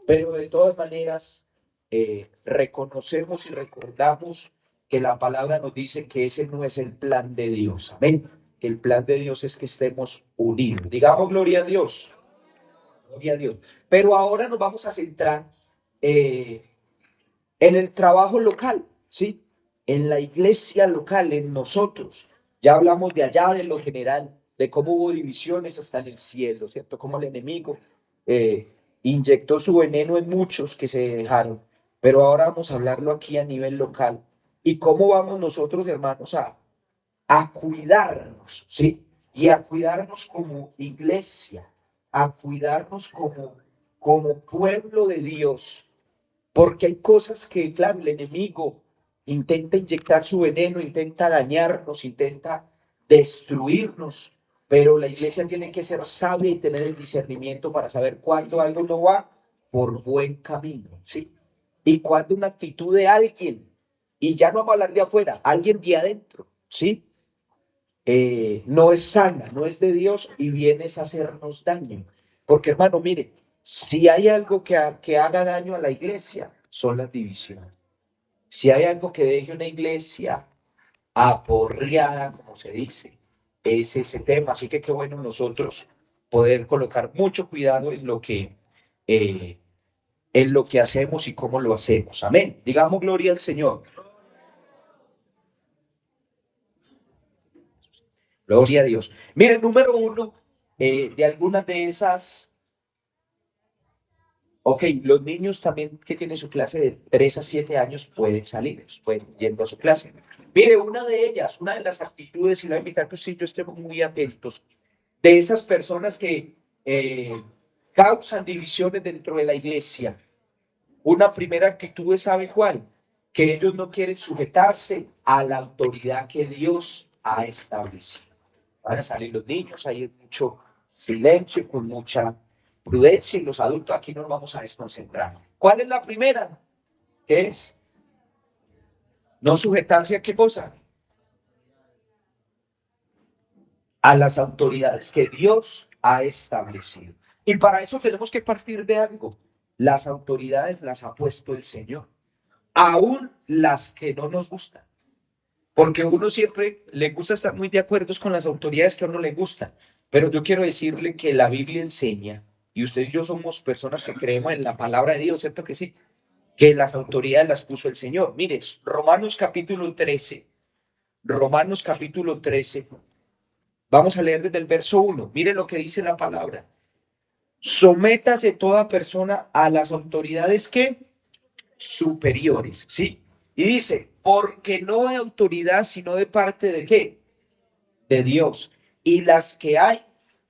pero de todas maneras reconocemos y recordamos que la palabra nos dice que ese no es el plan de Dios. Amén. El plan de Dios es que estemos unidos. Digamos gloria a Dios. Gloria a Dios. Pero ahora nos vamos a centrar eh, en el trabajo local, ¿sí? En la iglesia local, en nosotros. Ya hablamos de allá, de lo general, de cómo hubo divisiones hasta en el cielo, ¿cierto? Cómo el enemigo eh, inyectó su veneno en muchos que se dejaron. Pero ahora vamos a hablarlo aquí a nivel local. ¿Y cómo vamos nosotros, hermanos, a cuidarnos, ¿sí? Y a cuidarnos como iglesia, a cuidarnos como pueblo de Dios, porque hay cosas que, claro, el enemigo intenta inyectar su veneno, intenta dañarnos, intenta destruirnos, pero la iglesia tiene que ser sabia y tener el discernimiento para saber cuándo algo no va por buen camino, ¿sí? Y cuándo una actitud de alguien, y ya no vamos a hablar de afuera, alguien de adentro, ¿sí? No es sana, no es de Dios y vienes a hacernos daño. Porque hermano, mire, si hay algo que haga daño a la iglesia, son las divisiones. Si hay algo que deje una iglesia aporreada, como se dice, es ese tema. Así que qué bueno nosotros poder colocar mucho cuidado eh, en lo que hacemos y cómo lo hacemos. Amén. Digamos gloria al Señor. Gloria a Dios. Miren, número uno, de algunas de esas. Ok, los niños también que tienen su clase de 3 a 7 años pueden salir, pueden yendo a su clase. Mire, una de ellas, una de las actitudes, y la voy a invitar que usted y yo estemos muy atentos, de esas personas que causan divisiones dentro de la iglesia. Una primera actitud es, ¿sabe cuál? Que ellos no quieren sujetarse a la autoridad que Dios ha establecido. Van a salir los niños, hay mucho silencio, con mucha prudencia, y los adultos aquí nos vamos a desconcentrar. ¿Cuál es la primera? ¿Qué es? No sujetarse a qué cosa? A las autoridades que Dios ha establecido. Y para eso tenemos que partir de algo. Las autoridades las ha puesto el Señor, aún las que no nos gustan. Porque uno siempre le gusta estar muy de acuerdo con las autoridades que a uno le gustan. Pero yo quiero decirle que la Biblia enseña, y usted y yo somos personas que creemos en la palabra de Dios, ¿cierto que sí? Que las autoridades las puso el Señor. Mire, Romanos capítulo 13, vamos a leer desde el verso 1. Mire lo que dice la palabra. Sométase toda persona a las autoridades que superiores, ¿sí? Y dice, porque no hay autoridad sino de parte de qué? De Dios. Y las que hay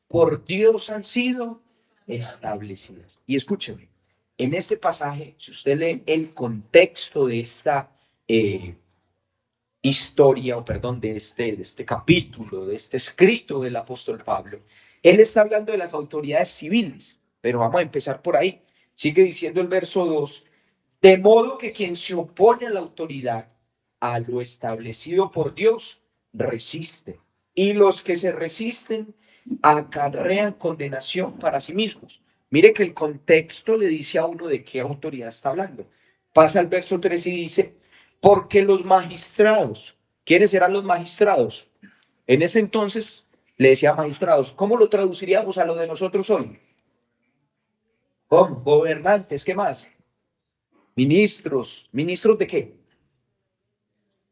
por Dios han sido establecidas. Y escúcheme, en este pasaje, si usted lee el contexto de esta historia, o perdón, de este capítulo, de este escrito del apóstol Pablo, él está hablando de las autoridades civiles, pero vamos a empezar por ahí. Sigue diciendo el verso 2, de modo que quien se opone a la autoridad, a lo establecido por Dios, resiste. Y los que se resisten acarrean condenación para sí mismos. Mire que el contexto le dice a uno de qué autoridad está hablando. Pasa al verso 3 y dice, porque los magistrados, ¿quiénes eran los magistrados? En ese entonces le decía magistrados. ¿Cómo lo traduciríamos a lo de nosotros hoy? ¿Cómo? Gobernantes, ¿qué más? Ministros. ¿Ministros de qué?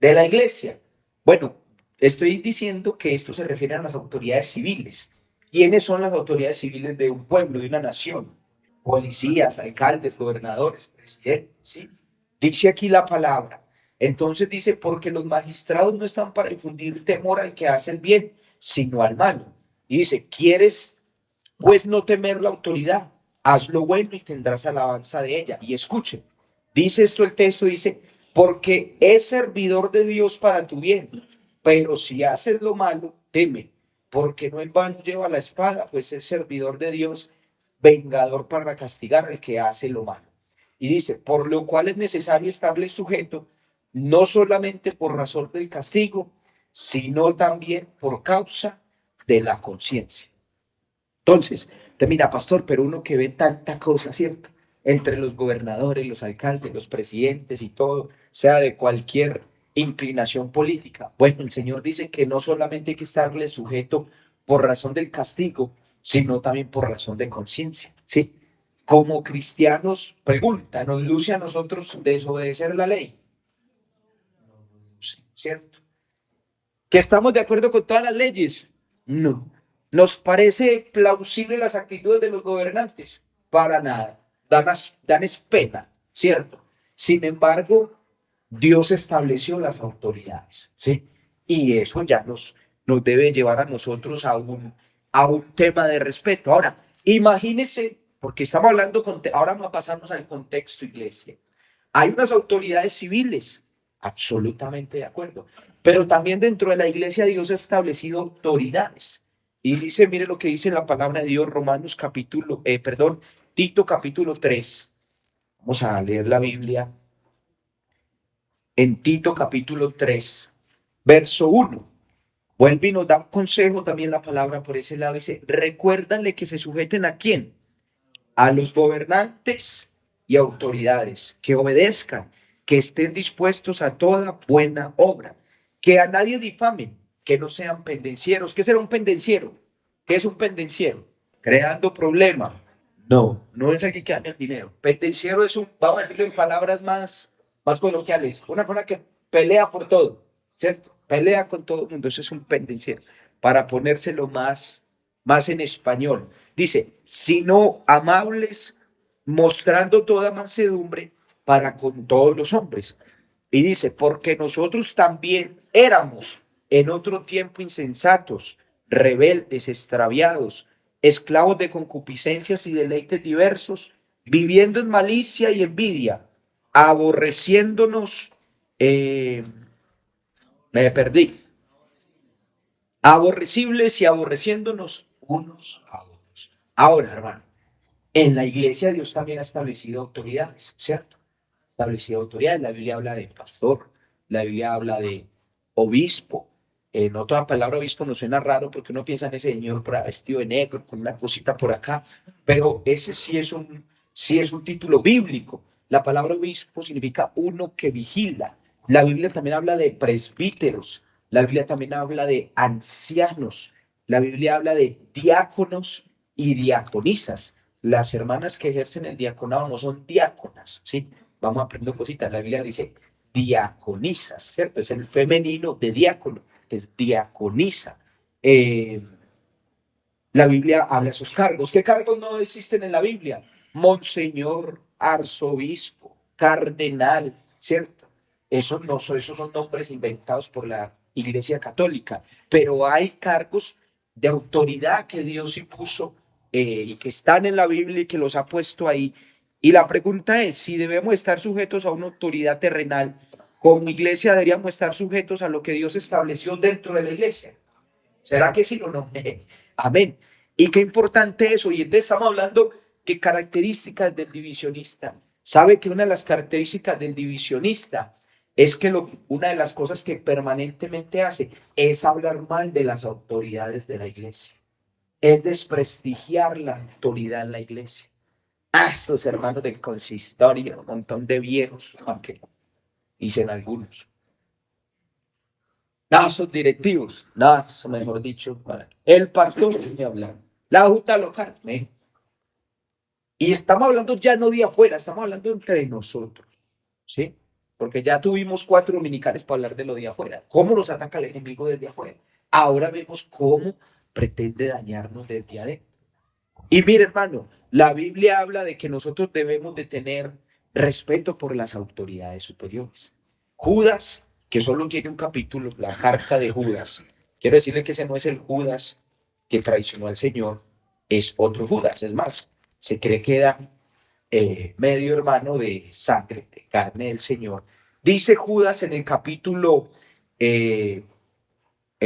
De la iglesia. Bueno, estoy diciendo que esto se refiere a las autoridades civiles. ¿Quiénes son las autoridades civiles de un pueblo, de una nación? Policías, alcaldes, gobernadores, presidentes, ¿sí? Dice aquí la palabra. Entonces dice, porque los magistrados no están para infundir temor al que hace el bien, sino al malo. Y dice, ¿quieres pues no temer la autoridad? Haz lo bueno y tendrás alabanza de ella. Y escuchen, dice esto el texto, dice, porque es servidor de Dios para tu bien, pero si haces lo malo, teme, porque no en vano lleva la espada, pues es servidor de Dios, vengador para castigar al que hace lo malo. Y dice, por lo cual es necesario estarle sujeto, no solamente por razón del castigo, sino también por causa de la conciencia. Entonces, te mira, pastor, pero uno que ve tanta cosa, ¿cierto? entre los gobernadores, los alcaldes, los presidentes y todo, sea de cualquier inclinación política. Bueno, el Señor dice que no solamente hay que estarle sujeto por razón del castigo, sino también por razón de conciencia, ¿sí? Como cristianos, pregunta, ¿nos luce a nosotros desobedecer la ley? Sí, ¿cierto? ¿Que estamos de acuerdo con todas las leyes? No. ¿Nos parece plausible las actitudes de los gobernantes? Para nada. Dan es pena, ¿cierto? Sin embargo, Dios estableció las autoridades, ¿sí? Y eso ya nos debe llevar a nosotros a un tema de respeto. Ahora, imagínense, porque estamos hablando, ahora vamos a pasarnos al contexto iglesia. Hay unas autoridades civiles, absolutamente de acuerdo, pero también dentro de la iglesia Dios ha establecido autoridades. Y dice, mire lo que dice la palabra de Dios, Tito capítulo 3. Vamos a leer la Biblia en Tito capítulo 3, verso 1. Vuelve y nos da un consejo también la palabra por ese lado. Dice, recuérdale que se sujeten a quién, a los gobernantes y autoridades, que obedezcan, que estén dispuestos a toda buena obra, que a nadie difamen, que no sean pendencieros. ¿Qué será un pendenciero? ¿Qué es un pendenciero? Creando problema. No, no es alguien que gane el dinero. Pendenciero es vamos a decirlo en palabras más coloquiales, una persona que pelea por todo, ¿cierto? Pelea con todo el mundo, eso es un pendenciero. Para ponérselo más en español. Dice, sino amables, mostrando toda mansedumbre para con todos los hombres. Y dice, porque nosotros también éramos en otro tiempo insensatos, rebeldes, extraviados, esclavos de concupiscencias y deleites diversos, viviendo en malicia y envidia, aborreciéndonos, eh, me perdí, aborrecibles y aborreciéndonos unos a otros. Ahora, hermano, en la iglesia Dios también ha establecido autoridades, ¿cierto? Establecido autoridades. La Biblia habla de pastor, la Biblia habla de obispo. No toda palabra obispo nos suena raro porque uno piensa en ese señor vestido de negro con una cosita por acá, pero ese sí es un título bíblico. La palabra obispo significa uno que vigila. La Biblia también habla de presbíteros, la Biblia también habla de ancianos, la Biblia habla de diáconos y diaconisas. Las hermanas que ejercen el diaconado no son diáconas, ¿sí? Vamos aprendiendo cositas. La Biblia dice diaconisas, ¿cierto? Es el femenino de diácono, es diaconisa. Eh, la Biblia habla de esos cargos. ¿Qué cargos no existen en la Biblia? Monseñor, arzobispo, cardenal, ¿cierto? Esos son nombres inventados por la Iglesia Católica, pero hay cargos de autoridad que Dios impuso y que están en la Biblia y que los ha puesto ahí. Y la pregunta es si debemos estar sujetos a una autoridad terrenal. Como iglesia deberíamos estar sujetos a lo que Dios estableció dentro de la iglesia. ¿Será que sí o no? Amén. Y qué importante eso. Y entonces estamos hablando que características del divisionista. ¿Sabe que una de las características del divisionista es que una de las cosas que permanentemente hace es hablar mal de las autoridades de la iglesia? Es desprestigiar la autoridad en la iglesia. Ah, estos hermanos del consistorio, un montón de viejos, aunque dicen algunos. No, esos directivos, no, eso mejor dicho, el pastor me habla, la junta local, y estamos hablando ya no de afuera, estamos hablando entre nosotros, ¿sí? Porque ya tuvimos 4 dominicales para hablar de lo de afuera, cómo nos ataca el enemigo desde afuera. Ahora vemos cómo pretende dañarnos desde adentro. Y mire, hermano, la Biblia habla de que nosotros debemos de tener respeto por las autoridades superiores. Judas, que solo tiene un capítulo, la carta de Judas, quiero decirle que ese no es el Judas que traicionó al Señor, es otro Judas. Es más, se cree que era medio hermano de sangre, de carne del Señor. Dice Judas en el capítulo, en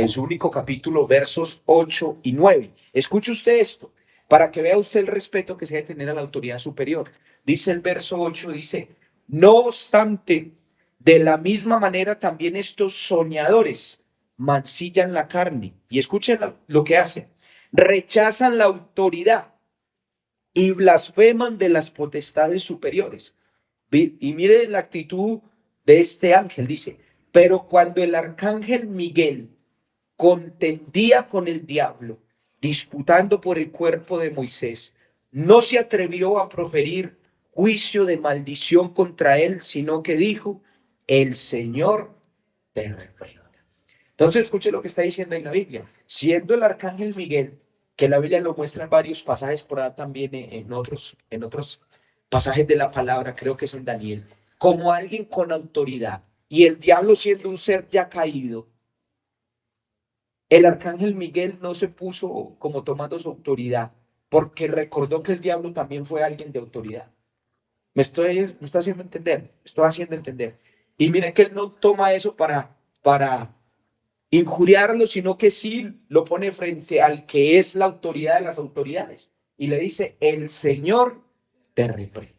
su único capítulo, versos 8 y 9. Escuche usted esto, para que vea usted el respeto que se debe tener a la autoridad superior. Dice el verso 8, dice, no obstante, de la misma manera también estos soñadores mancillan la carne. Y escuchen lo que hacen. Rechazan la autoridad y blasfeman de las potestades superiores. Y mire la actitud de este ángel, dice, pero cuando el arcángel Miguel contendía con el diablo, disputando por el cuerpo de Moisés, no se atrevió a proferir juicio de maldición contra él, sino que dijo, el Señor te reprenda. Entonces escuche lo que está diciendo en la Biblia. Siendo el arcángel Miguel, que la Biblia lo muestra en varios pasajes, por ahí también en otros pasajes de la palabra, creo que es en Daniel, como alguien con autoridad, y el diablo siendo un ser ya caído, el arcángel Miguel no se puso como tomando su autoridad, porque recordó que el diablo también fue alguien de autoridad. Me está haciendo entender, me estoy haciendo entender. Y miren que él no toma eso para injuriarlo, sino que sí lo pone frente al que es la autoridad de las autoridades. Y le dice, el Señor te reprenda.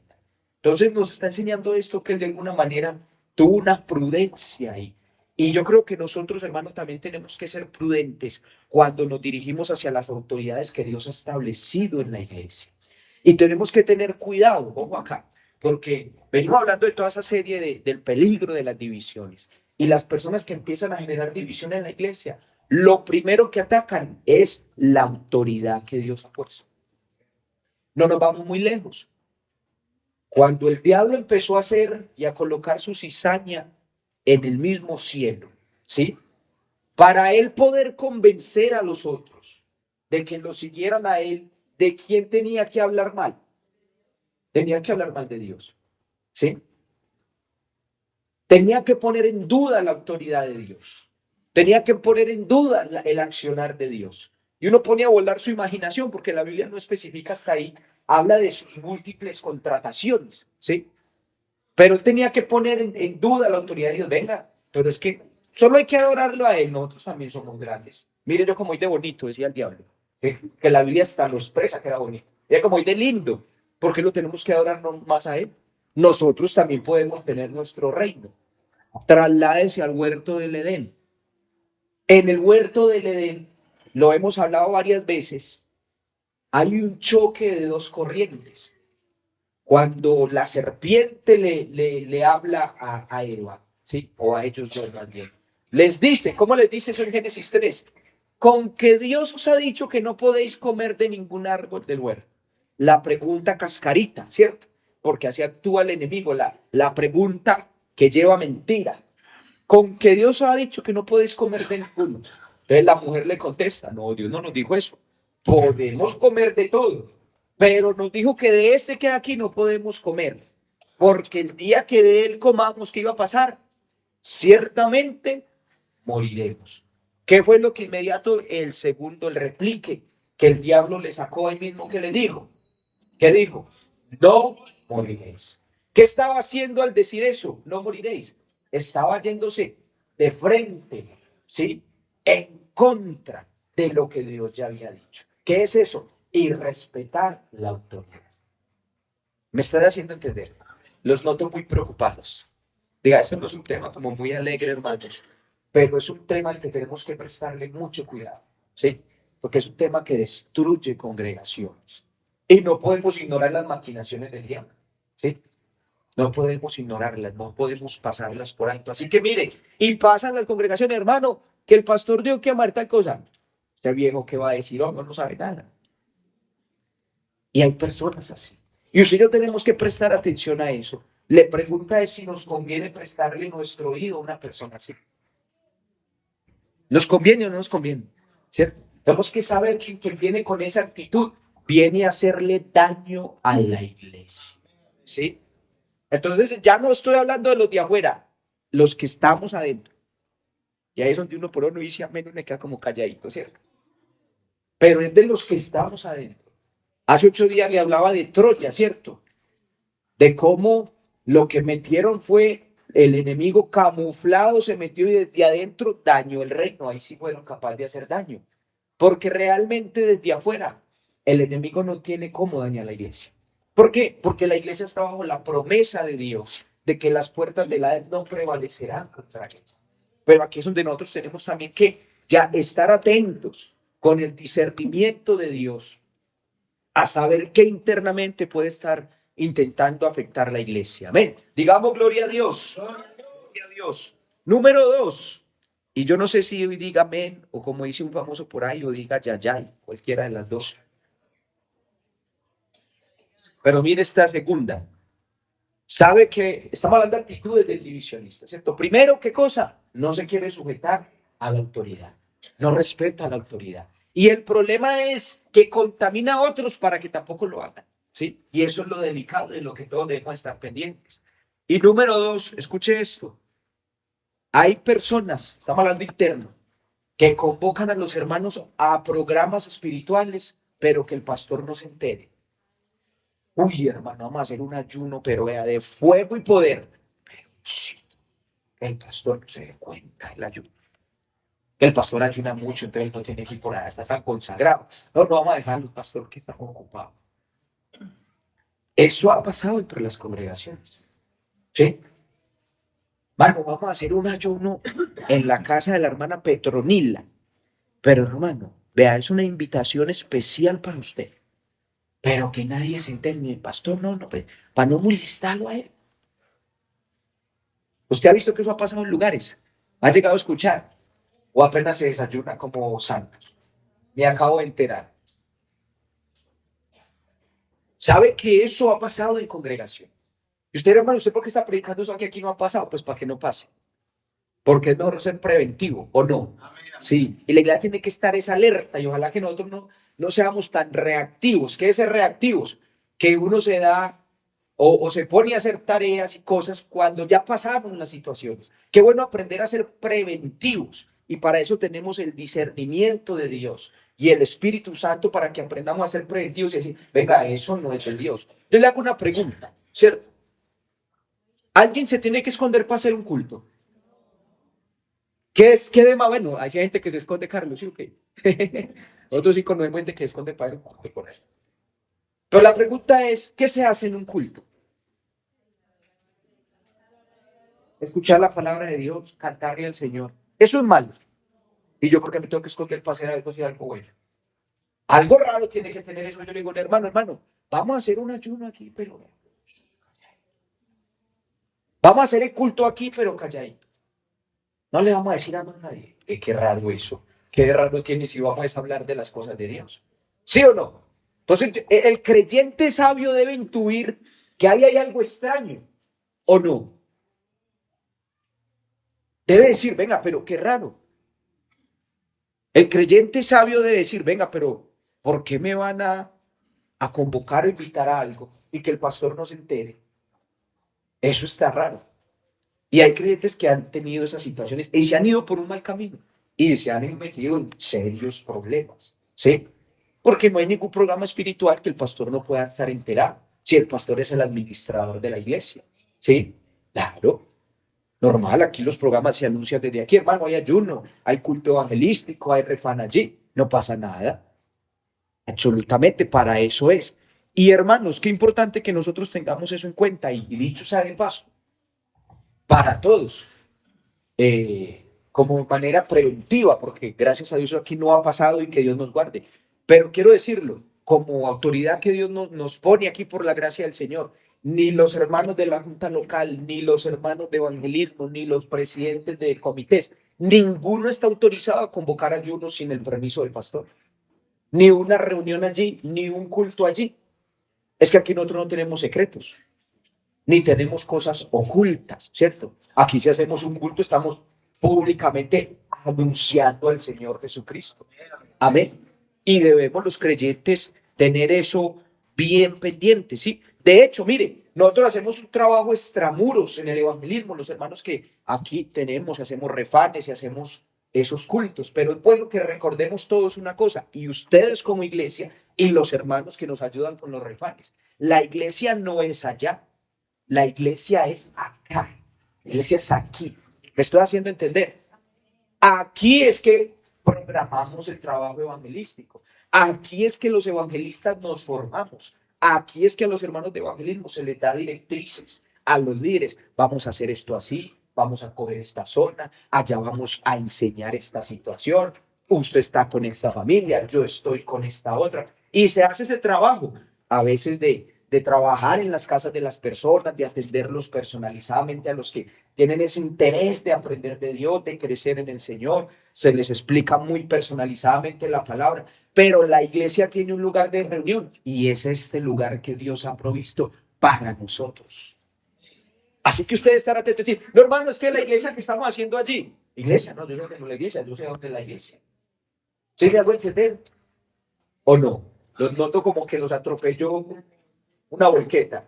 Entonces nos está enseñando esto que él de alguna manera tuvo una prudencia ahí. Y yo creo que nosotros, hermanos, también tenemos que ser prudentes cuando nos dirigimos hacia las autoridades que Dios ha establecido en la iglesia. Y tenemos que tener cuidado, ojo acá, porque venimos hablando de toda esa serie del peligro de las divisiones. Y las personas que empiezan a generar división en la iglesia, lo primero que atacan es la autoridad que Dios ha puesto. No nos vamos muy lejos. Cuando el diablo empezó a hacer y a colocar su cizaña en el mismo cielo, ¿sí? Para él poder convencer a los otros de que lo siguieran a él, ¿de quién tenía que hablar mal? Tenía que hablar mal de Dios, ¿sí? Tenía que poner en duda la autoridad de Dios. Tenía que poner en duda el accionar de Dios. Y uno pone a volar su imaginación, porque la Biblia no especifica hasta ahí, habla de sus múltiples contrataciones, ¿sí? Pero él tenía que poner en duda la autoridad de Dios. Venga, pero es que solo hay que adorarlo a él, nosotros también somos grandes. Mire yo como hoy de bonito, decía el diablo, que la Biblia hasta lo expresa que era bonito. Mira como hoy de lindo, ¿por qué lo tenemos que adorar más a él? Nosotros también podemos tener nuestro reino. Trasládese al huerto del Edén. En el huerto del Edén, lo hemos hablado varias veces, hay un choque de dos corrientes. Cuando la serpiente le habla a Eva, ¿sí? O a ellos dos más bien, les dice, ¿cómo les dice eso en Génesis 3? Con que Dios os ha dicho que no podéis comer de ningún árbol del huerto. La pregunta cascarita, ¿cierto? Porque así actúa el enemigo, la pregunta que lleva mentira. Con que Dios os ha dicho que no podéis comer de ninguno. Entonces la mujer le contesta, no, Dios no nos dijo eso. Podemos comer de todo, pero nos dijo que de este que aquí no podemos comer, porque el día que de él comamos, ¿qué iba a pasar? Ciertamente moriremos. ¿Qué fue lo que inmediato el segundo, el replique, que el diablo le sacó ahí mismo que le dijo? ¿Qué dijo? No moriréis. ¿Qué estaba haciendo al decir eso? No moriréis. Estaba yéndose de frente, ¿sí? En contra de lo que Dios ya había dicho. ¿Qué es eso? Y respetar la autoridad. ¿Me están haciendo entender? Los noto muy preocupados. Diga, eso no es un tema como muy alegre, hermanos, pero es un tema al que tenemos que prestarle mucho cuidado, ¿sí? Porque es un tema que destruye congregaciones. Y no podemos ignorar las maquinaciones del diablo, ¿sí? No podemos ignorarlas, no podemos pasarlas por alto. Así que mire, y pasan las congregaciones, hermano, que el pastor dijo que amar tal cosa. Este viejo que va a decir, oh, no sabe nada. Y hay personas así. Y usted y yo tenemos que prestar atención a eso. Le pregunta es si nos conviene prestarle nuestro oído a una persona así. ¿Nos conviene o no nos conviene? ¿Cierto? Tenemos que saber que quien viene con esa actitud viene a hacerle daño a la iglesia. ¿Sí? Entonces ya no estoy hablando de los de afuera, los que estamos adentro. Y ahí es donde uno por uno dice, menos me queda como calladito, ¿cierto? Pero es de los que estamos adentro. Hace 8 días le hablaba de Troya, ¿cierto? De cómo lo que metieron fue el enemigo camuflado, se metió y desde adentro dañó el reino. Ahí sí fueron capaces de hacer daño. Porque realmente desde afuera el enemigo no tiene cómo dañar la iglesia. ¿Por qué? Porque la iglesia está bajo la promesa de Dios de que las puertas del Hades no prevalecerán contra ella. Pero aquí es donde nosotros tenemos también que ya estar atentos con el discernimiento de Dios a saber qué internamente puede estar intentando afectar la iglesia. Amén. Digamos gloria a Dios. Gloria a Dios. Número dos. Y yo no sé si diga amén o como dice un famoso por ahí o diga yayay, cualquiera de las dos. Pero mire esta segunda. Sabe que estamos hablando de actitudes del divisionista, ¿cierto? Primero, ¿qué cosa? No se quiere sujetar a la autoridad, no respeta a la autoridad. Y el problema es que contamina a otros para que tampoco lo hagan, ¿sí? Y eso es lo delicado de lo que todos debemos estar pendientes. Y número dos, escuche esto, hay personas, estamos hablando interno, que convocan a los hermanos a programas espirituales, pero que el pastor no se entere. Uy, hermano, vamos a hacer un ayuno, pero vea, de fuego y poder. Pero sí, el pastor no se dé cuenta del ayuno. El pastor ayuna mucho, entonces no tiene que ir por ahí, está tan consagrado. No, no vamos a dejarlo, el pastor que está ocupado. Eso ha pasado entre las congregaciones. ¿Sí? Hermano, vamos a hacer un ayuno en la casa de la hermana Petronila. Pero hermano, vea, es una invitación especial para usted. Pero que nadie se entere, ni el pastor, no, no, para no molestarlo a él. ¿Usted ha visto que eso ha pasado en lugares? ¿Ha llegado a escuchar? ¿O apenas se desayuna como santos? Me acabo de enterar. ¿Sabe que eso ha pasado en congregación? Y usted, hermano, ¿usted por qué está predicando eso aquí no ha pasado? Pues para que no pase. Porque es mejor ser preventivo, ¿o no? Sí, y la iglesia tiene que estar esa alerta y ojalá que nosotros no seamos tan reactivos. ¿Qué es ser reactivos? Que uno se da o se pone a hacer tareas y cosas cuando ya pasaron las situaciones. Qué bueno aprender a ser preventivos y para eso tenemos el discernimiento de Dios y el Espíritu Santo para que aprendamos a ser preventivos y decir, venga, eso no es el Dios. Yo le hago una pregunta, ¿cierto? ¿Alguien se tiene que esconder para hacer un culto? ¿Qué de más? Bueno, hay gente que se esconde, Carlos, ¿sí o qué? Otros sí conocemos gente que se esconde para ir a un culto por ahí. Pero la pregunta es, ¿qué se hace en un culto? Escuchar la palabra de Dios, cantarle al Señor. Eso es malo. Y yo porque me tengo que esconder para hacer algo, si algo bueno. Algo raro tiene que tener eso. Yo le digo, hermano, vamos a hacer un ayuno aquí, pero vamos a hacer el culto aquí, pero calladito. No le vamos a decir a nadie. Qué raro eso. Qué raro tiene si vamos a hablar de las cosas de Dios. ¿Sí o no? Entonces, el creyente sabio debe intuir que ahí hay algo extraño, ¿o no? Debe decir, venga, pero qué raro. El creyente sabio debe decir, venga, pero ¿por qué me van a convocar o invitar a algo y que el pastor no se entere? Eso está raro. Y hay creyentes que han tenido esas situaciones y se han ido por un mal camino y se han metido en serios problemas, ¿sí? Porque no hay ningún programa espiritual que el pastor no pueda estar enterado, si el pastor es el administrador de la iglesia, ¿sí? Claro, normal, aquí los programas se anuncian desde aquí, hermano, hay ayuno, hay culto evangelístico, hay refán allí, no pasa nada, absolutamente, para eso es. Y hermanos, qué importante que nosotros tengamos eso en cuenta y dicho sea de paso, para todos, como manera preventiva, porque gracias a Dios aquí no ha pasado y que Dios nos guarde. Pero quiero decirlo, como autoridad que Dios nos pone aquí por la gracia del Señor, ni los hermanos de la Junta Local, ni los hermanos de evangelismo, ni los presidentes de comités, ninguno está autorizado a convocar ayunos sin el permiso del pastor. Ni una reunión allí, ni un culto allí. Es que aquí nosotros no tenemos secretos ni tenemos cosas ocultas, ¿cierto? Aquí si hacemos un culto estamos públicamente anunciando al Señor Jesucristo. Amén. Y debemos los creyentes tener eso bien pendiente, ¿sí? De hecho, mire, nosotros hacemos un trabajo extramuros en el evangelismo, los hermanos que aquí tenemos, hacemos refanes y hacemos esos cultos, pero es bueno que recordemos todos una cosa, y ustedes como iglesia y los hermanos que nos ayudan con los refanes, la iglesia no es allá, la iglesia es acá. La iglesia es aquí. Me estoy haciendo entender. Aquí es que programamos el trabajo evangelístico. Aquí es que los evangelistas nos formamos. Aquí es que a los hermanos de evangelismo se les da directrices a los líderes. Vamos a hacer esto así, vamos a coger esta zona, allá vamos a enseñar esta situación. Usted está con esta familia, yo estoy con esta otra. Y se hace ese trabajo, a veces de trabajar en las casas de las personas, de atenderlos personalizadamente a los que tienen ese interés de aprender de Dios, de crecer en el Señor. Se les explica muy personalizadamente la palabra, pero la iglesia tiene un lugar de reunión y es este lugar que Dios ha provisto para nosotros. Así que ustedes están atentos y decir, no hermano, es que la iglesia que estamos haciendo allí, iglesia, no, yo no tengo la iglesia, yo sé dónde es la iglesia. ¿Sí me hago entender? ¿O no? Los noto como que los atropelló una volqueta.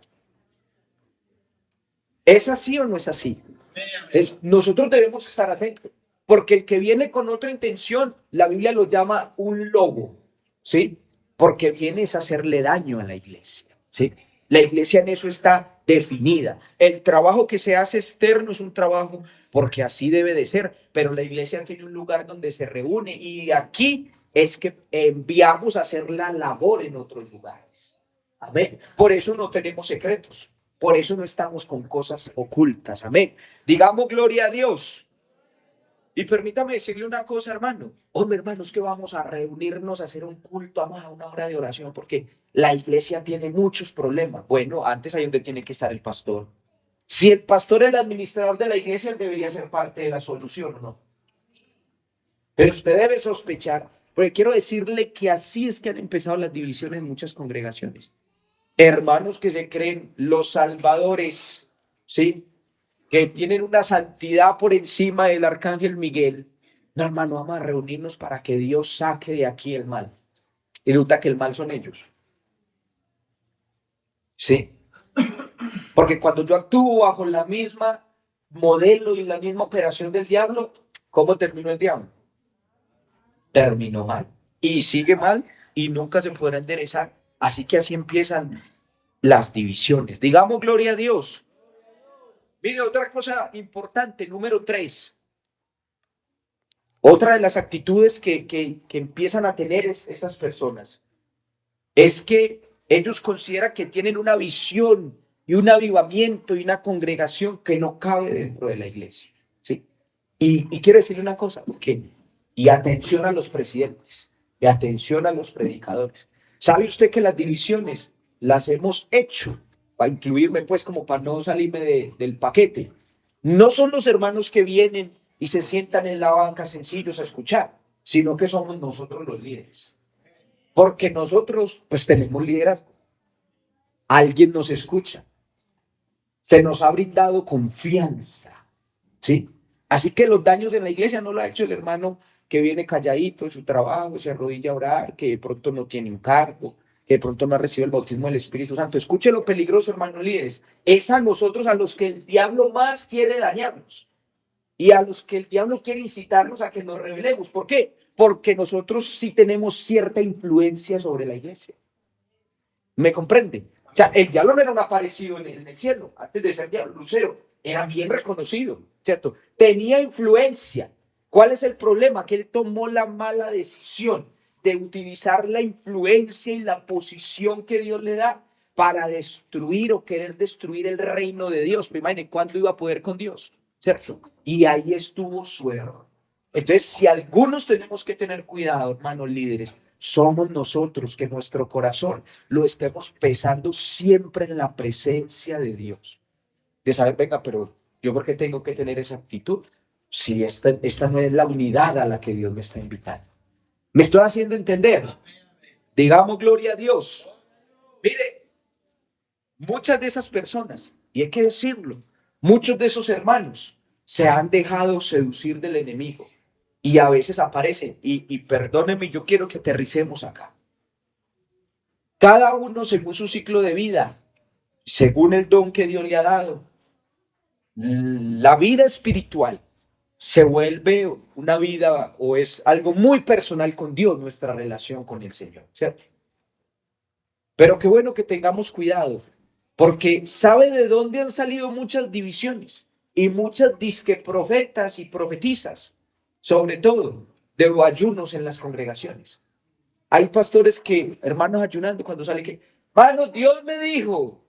¿Es así o no es así? Nosotros debemos estar atentos, porque el que viene con otra intención, la Biblia lo llama un lobo, ¿sí? Porque viene es a hacerle daño a la iglesia, ¿sí? La iglesia en eso está definida. El trabajo que se hace externo es un trabajo porque así debe de ser, pero la iglesia tiene un lugar donde se reúne y aquí es que enviamos a hacer la labor en otros lugares. Amén. Por eso no tenemos secretos. Por eso no estamos con cosas ocultas. Amén. Digamos gloria a Dios. Y permítame decirle una cosa, hermano. Hombre, hermanos, que vamos a reunirnos a hacer un culto, a una hora de oración, porque la iglesia tiene muchos problemas. Bueno, antes ahí donde tiene que estar el pastor. Si el pastor es el administrador de la iglesia, él debería ser parte de la solución, ¿no? Pero usted debe sospechar, porque quiero decirle que así es que han empezado las divisiones en muchas congregaciones. Hermanos que se creen los salvadores, ¿sí? Que tienen una santidad por encima del arcángel Miguel. No, hermano, vamos a reunirnos para que Dios saque de aquí el mal. Y resulta que el mal son ellos, ¿sí? Porque cuando yo actúo bajo la misma modelo y la misma operación del diablo, ¿cómo terminó el diablo? Terminó mal. Y sigue mal y nunca se podrá enderezar. Así que así empiezan las divisiones. Digamos gloria a Dios. Mire, otra cosa importante, número 3. Otra de las actitudes que empiezan a tener estas personas es que ellos consideran que tienen una visión y un avivamiento y una congregación que no cabe dentro de la iglesia. ¿Sí? Y quiero decirle una cosa, porque, y atención a los presidentes, y atención a los predicadores. ¿Sabe usted que las divisiones las hemos hecho para incluirme, pues, como para no salirme del paquete? No son los hermanos que vienen y se sientan en la banca sencillos a escuchar, sino que somos nosotros los líderes. Porque nosotros, pues, tenemos liderazgo. Alguien nos escucha. Se nos ha brindado confianza, ¿sí? Así que los daños en la iglesia no lo ha hecho el hermano que viene calladito en su trabajo, se arrodilla a orar, que de pronto no tiene un cargo, que de pronto no recibe el bautismo del Espíritu Santo. Escuche lo peligroso, hermanos líderes. Es a nosotros a los que el diablo más quiere dañarnos y a los que el diablo quiere incitarnos a que nos rebelemos. ¿Por qué? Porque nosotros sí tenemos cierta influencia sobre la iglesia. ¿Me comprende? O sea, el diablo no era un aparecido en el cielo, antes de ser diablo, Lucero, era bien reconocido, ¿cierto? Tenía influencia. ¿Cuál es el problema? Que él tomó la mala decisión de utilizar la influencia y la posición que Dios le da para destruir o querer destruir el reino de Dios. Me imagino cuándo iba a poder con Dios, ¿cierto? Y ahí estuvo su error. Entonces, si algunos tenemos que tener cuidado, hermanos líderes, somos nosotros que nuestro corazón lo estemos pesando siempre en la presencia de Dios. De saber, venga, pero yo por qué tengo que tener esa actitud si esta no es la unidad a la que Dios me está invitando. ¿Me estoy haciendo entender? Digamos gloria a Dios. Mire, muchas de esas personas, y hay que decirlo, muchos de esos hermanos se han dejado seducir del enemigo y a veces aparecen, y perdónenme, yo quiero que aterricemos acá. Cada uno según su ciclo de vida, según el don que Dios le ha dado, la vida espiritual se vuelve una vida o es algo muy personal con Dios, nuestra relación con el Señor, ¿cierto? Pero qué bueno que tengamos cuidado, porque sabe de dónde han salido muchas divisiones y muchas disque profetas y profetizas, sobre todo de ayunos en las congregaciones. Hay pastores que, hermanos ayunando, cuando sale que, hermano, Dios me dijo,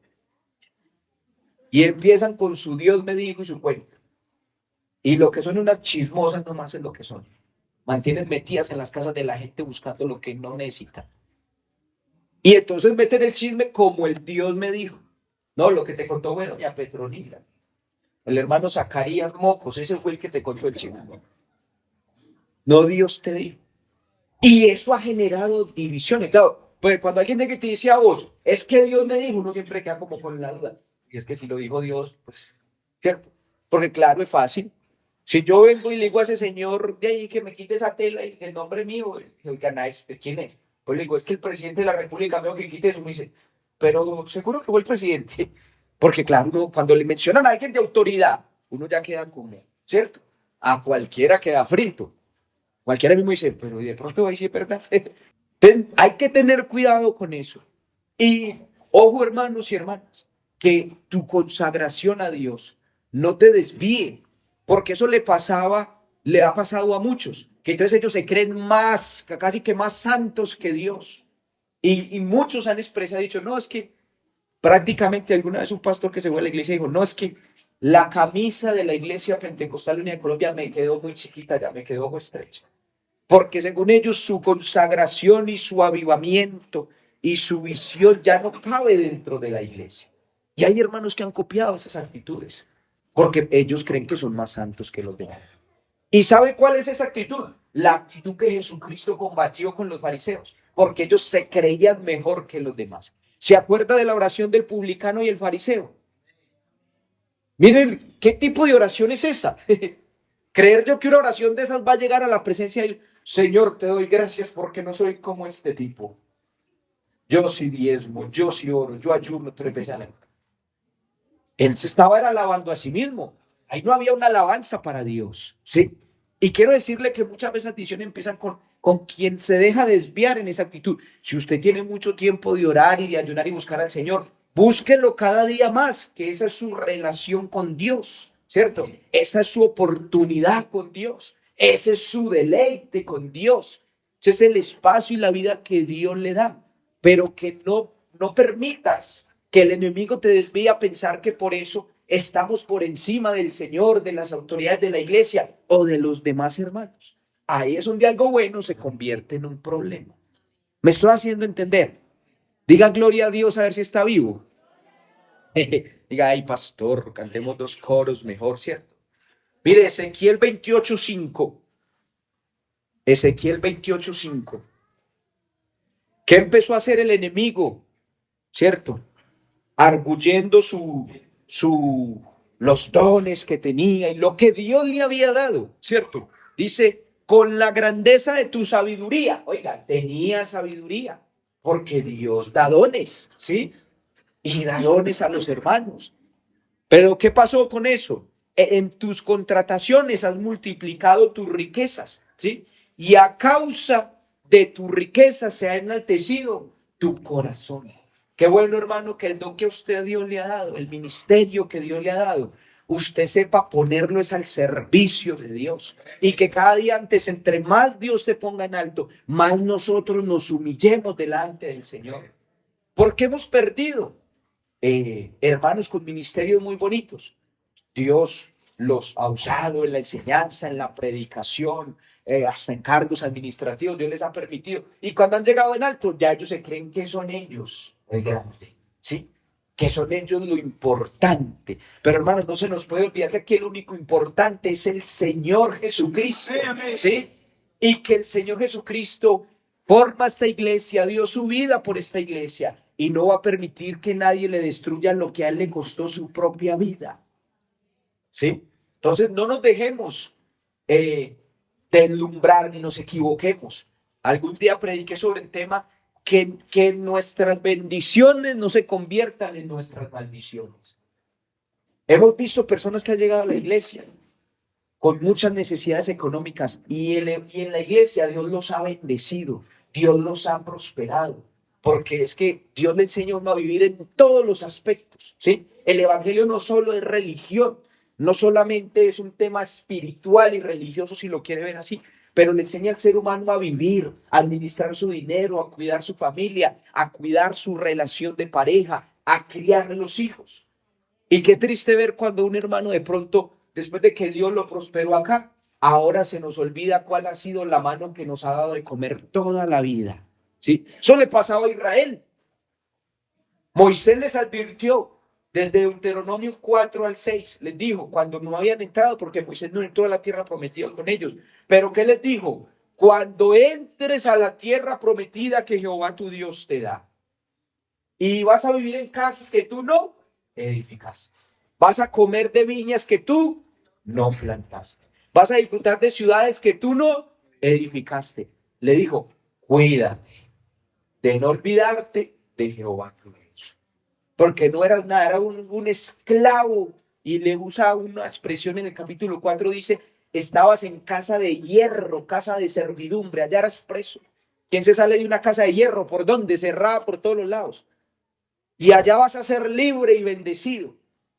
y empiezan con su Dios me dijo y su cuento. Y lo que son unas chismosas nomás es lo que son. Mantienen metidas en las casas de la gente buscando lo que no necesitan. Y entonces meten el chisme como el Dios me dijo. No, lo que te contó fue doña Petronila. El hermano Zacarías Mocos, ese fue el que te contó el chisme. No, Dios te dijo. Y eso ha generado divisiones. Claro, pues cuando alguien de que te dice a vos, es que Dios me dijo, uno siempre queda como con la duda. Y es que si lo dijo Dios, pues, ¿cierto? Porque claro, es fácil. Si yo vengo y le digo a ese señor de ahí que me quite esa tela y el nombre mío, oiga, ¿quién es? Pues le digo, es que el presidente de la República me dijo que quite eso. Me dice, pero seguro que fue el presidente. Porque claro, cuando le mencionan a alguien de autoridad, uno ya queda como, ¿cierto? A cualquiera queda frito. Cualquiera mismo dice, pero de pronto ahí sí es verdad. Hay que tener cuidado con eso. Y ojo, hermanos y hermanas, que tu consagración a Dios no te desvíe, porque eso le ha pasado a muchos, que entonces ellos se creen más, casi que más santos que Dios. Y muchos han expresado, dicho, no, es que prácticamente alguna vez un pastor que se fue a la iglesia dijo, no, es que la camisa de la iglesia pentecostal unida de Colombia me quedó muy chiquita, ya me quedó estrecha. Porque según ellos su consagración y su avivamiento y su visión ya no cabe dentro de la iglesia. Y hay hermanos que han copiado esas actitudes, porque ellos creen que son más santos que los demás. ¿Y sabe cuál es esa actitud? La actitud que Jesucristo combatió con los fariseos, porque ellos se creían mejor que los demás. ¿Se acuerda de la oración del publicano y el fariseo? Miren, ¿qué tipo de oración es esa? Creer yo que una oración de esas va a llegar a la presencia de Dios. Señor, te doy gracias porque no soy como este tipo. Yo sí diezmo, yo sí oro, yo ayuno 3 veces al año. Él se estaba alabando a sí mismo. Ahí no había una alabanza para Dios, ¿sí? Y quiero decirle que muchas veces las decisiones empiezan con quien se deja desviar en esa actitud. Si usted tiene mucho tiempo de orar y de ayunar y buscar al Señor, búsquelo cada día más, que esa es su relación con Dios, ¿cierto? Esa es su oportunidad con Dios. Ese es su deleite con Dios. Ese es el espacio y la vida que Dios le da. Pero que no permitas que el enemigo te desvíe a pensar que por eso estamos por encima del Señor, de las autoridades de la iglesia o de los demás hermanos. Ahí es donde algo bueno se convierte en un problema. ¿Me estoy haciendo entender? Diga gloria a Dios a ver si está vivo. Diga, ay, pastor, cantemos 2 coros mejor, ¿cierto? Mire, Ezequiel 28:5. ¿Qué empezó a hacer el enemigo? ¿Cierto? Arguyendo los dones que tenía y lo que Dios le había dado, ¿cierto? Dice, con la grandeza de tu sabiduría. Oiga, tenía sabiduría, porque Dios da dones, ¿sí? Y da dones a los hermanos. Pero ¿qué pasó con eso? En tus contrataciones has multiplicado tus riquezas, ¿sí? Y a causa de tu riqueza se ha enaltecido tu corazón. Qué bueno, hermano, que el don que usted a Dios le ha dado, el ministerio que Dios le ha dado, usted sepa ponerlo es al servicio de Dios. Y que cada día antes, entre más Dios te ponga en alto, más nosotros nos humillemos delante del Señor. Porque hemos perdido hermanos con ministerios muy bonitos. Dios los ha usado en la enseñanza, en la predicación, hasta en cargos administrativos, Dios les ha permitido. Y cuando han llegado en alto, ya ellos se creen que son ellos el grande, ¿sí? Que son ellos lo importante. Pero hermanos, no se nos puede olvidar que aquí el único importante es el Señor Jesucristo, ¿sí? Y que el Señor Jesucristo forma esta iglesia, dio su vida por esta iglesia y no va a permitir que nadie le destruya lo que a él le costó su propia vida. ¿Sí? Entonces no nos dejemos deslumbrar ni nos equivoquemos. Algún día prediqué sobre el tema que nuestras bendiciones no se conviertan en nuestras maldiciones. Hemos visto personas que han llegado a la iglesia con muchas necesidades económicas y en la iglesia Dios los ha bendecido, Dios los ha prosperado, porque es que Dios le enseña a uno a vivir en todos los aspectos, ¿sí? El evangelio no solo es religión, no solamente es un tema espiritual y religioso si lo quiere ver así, pero le enseña al ser humano a vivir, a administrar su dinero, a cuidar su familia, a cuidar su relación de pareja, a criar a los hijos. Y qué triste ver cuando un hermano de pronto, después de que Dios lo prosperó acá, ahora se nos olvida cuál ha sido la mano que nos ha dado de comer toda la vida. ¿Sí? Eso le pasaba a Israel. Moisés les advirtió desde Deuteronomio 4 al 6, les dijo, cuando no habían entrado, porque Moisés no entró a la tierra prometida con ellos, pero ¿qué les dijo? Cuando entres a la tierra prometida que Jehová tu Dios te da, y vas a vivir en casas que tú no edificaste, vas a comer de viñas que tú no plantaste, vas a disfrutar de ciudades que tú no edificaste. Le dijo, cuídate de no olvidarte de Jehová tu Dios, porque no eras nada, era un esclavo. Y le usa una expresión en el capítulo 4, dice, estabas en casa de hierro, casa de servidumbre, allá eras preso. ¿Quién se sale de una casa de hierro? ¿Por dónde? Cerrada por todos los lados. Y allá vas a ser libre y bendecido.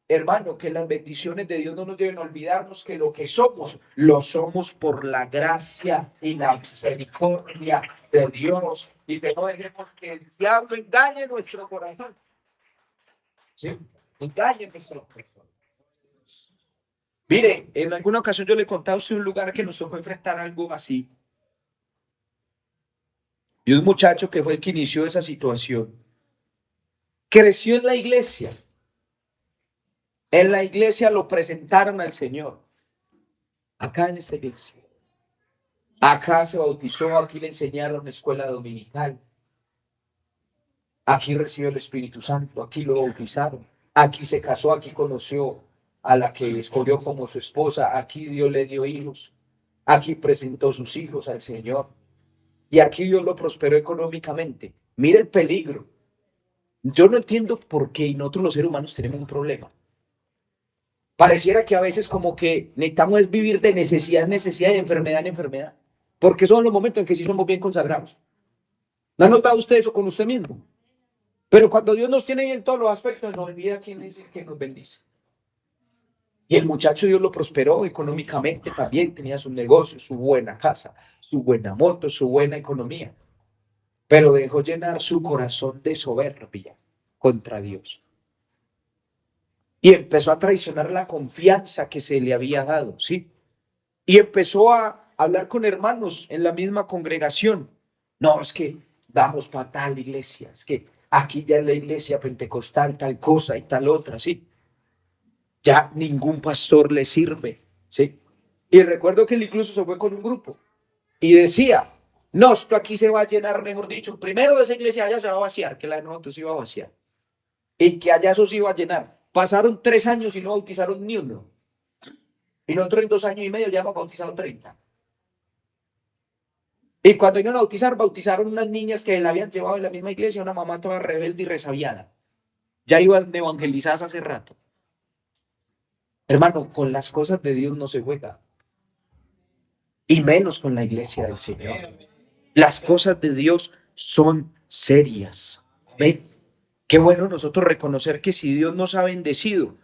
Hermano, que las bendiciones de Dios no nos deben olvidarnos que lo que somos, lo somos por la gracia y la misericordia de Dios. Y que no dejemos que el diablo engañe nuestro corazón. ¿Sí? Engañe nuestro corazón. Mire, en alguna ocasión yo le conté a usted un lugar que nos tocó enfrentar algo así. Y un muchacho que fue el que inició esa situación, creció en la iglesia. En la iglesia lo presentaron al Señor. Acá en esta iglesia. Acá se bautizó, aquí le enseñaron la escuela dominical. Aquí recibió el Espíritu Santo, aquí lo bautizaron. Aquí se casó, aquí conoció a la que escogió como su esposa. Aquí Dios le dio hijos. Aquí presentó sus hijos al Señor. Y aquí Dios lo prosperó económicamente. Mire el peligro. Yo no entiendo por qué nosotros los seres humanos tenemos un problema. Pareciera que a veces como que necesitamos es vivir de necesidad en necesidad y de enfermedad en enfermedad. Porque son los momentos en que sí somos bien consagrados. ¿No ha notado usted eso con usted mismo? Pero cuando Dios nos tiene bien en todos los aspectos, nos olvida quién es el que nos bendice. Y el muchacho Dios lo prosperó económicamente también, tenía sus negocios, su buena casa, su buena moto, su buena economía. Pero dejó llenar su corazón de soberbia contra Dios. Y empezó a traicionar la confianza que se le había dado, ¿sí? Y empezó a hablar con hermanos en la misma congregación. No, es que vamos para tal iglesia, es que aquí ya es la iglesia pentecostal, tal cosa y tal otra, ¿sí? Ya ningún pastor le sirve, ¿sí? Y recuerdo que él incluso se fue con un grupo y decía, no, esto aquí se va a llenar, mejor dicho, primero esa iglesia allá se va a vaciar, que la de nosotros iba a vaciar, y que allá eso se iba a llenar. Pasaron 3 años y no bautizaron ni uno. Y nosotros en 2 años y medio ya hemos bautizado 30. Y cuando iban a bautizar, bautizaron unas niñas que la habían llevado en la misma iglesia, una mamá toda rebelde y resabiada. Ya iban evangelizadas hace rato. Hermano, con las cosas de Dios no se juega. Y menos con la iglesia del Señor. Las cosas de Dios son serias. ¿Ven? Qué bueno nosotros reconocer que si Dios nos ha bendecido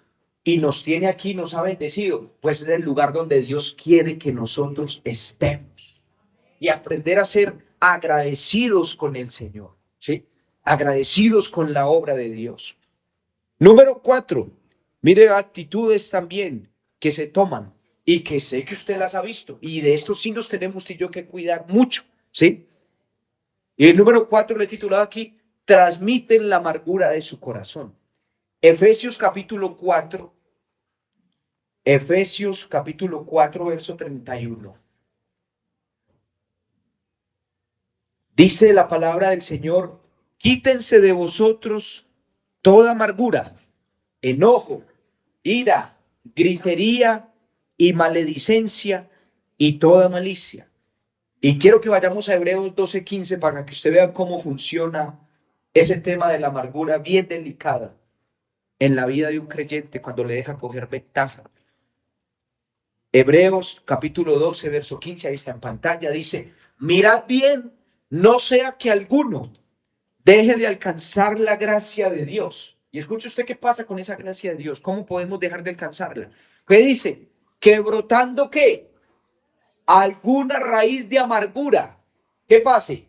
y nos tiene aquí, nos ha bendecido, pues es el lugar donde Dios quiere que nosotros estemos. Y aprender a ser agradecidos con el Señor, ¿sí? Agradecidos con la obra de Dios. Número 4, mire actitudes también que se toman y que sé que usted las ha visto. Y de estos sí nos tenemos usted y yo que cuidar mucho, ¿sí? Y el número 4 le he titulado aquí, transmiten la amargura de su corazón. Efesios capítulo 4, verso 31. Dice la palabra del Señor, quítense de vosotros toda amargura, enojo, ira, gritería y maledicencia y toda malicia. Y quiero que vayamos a Hebreos 12:15 para que usted vea cómo funciona ese tema de la amargura bien delicada en la vida de un creyente cuando le deja coger ventaja. Hebreos capítulo 12, verso 15, ahí está en pantalla, dice, mirad bien, no sea que alguno deje de alcanzar la gracia de Dios. Y escuche usted qué pasa con esa gracia de Dios, cómo podemos dejar de alcanzarla. ¿Qué dice? Que brotando ¿qué? Alguna raíz de amargura. ¿Qué pase?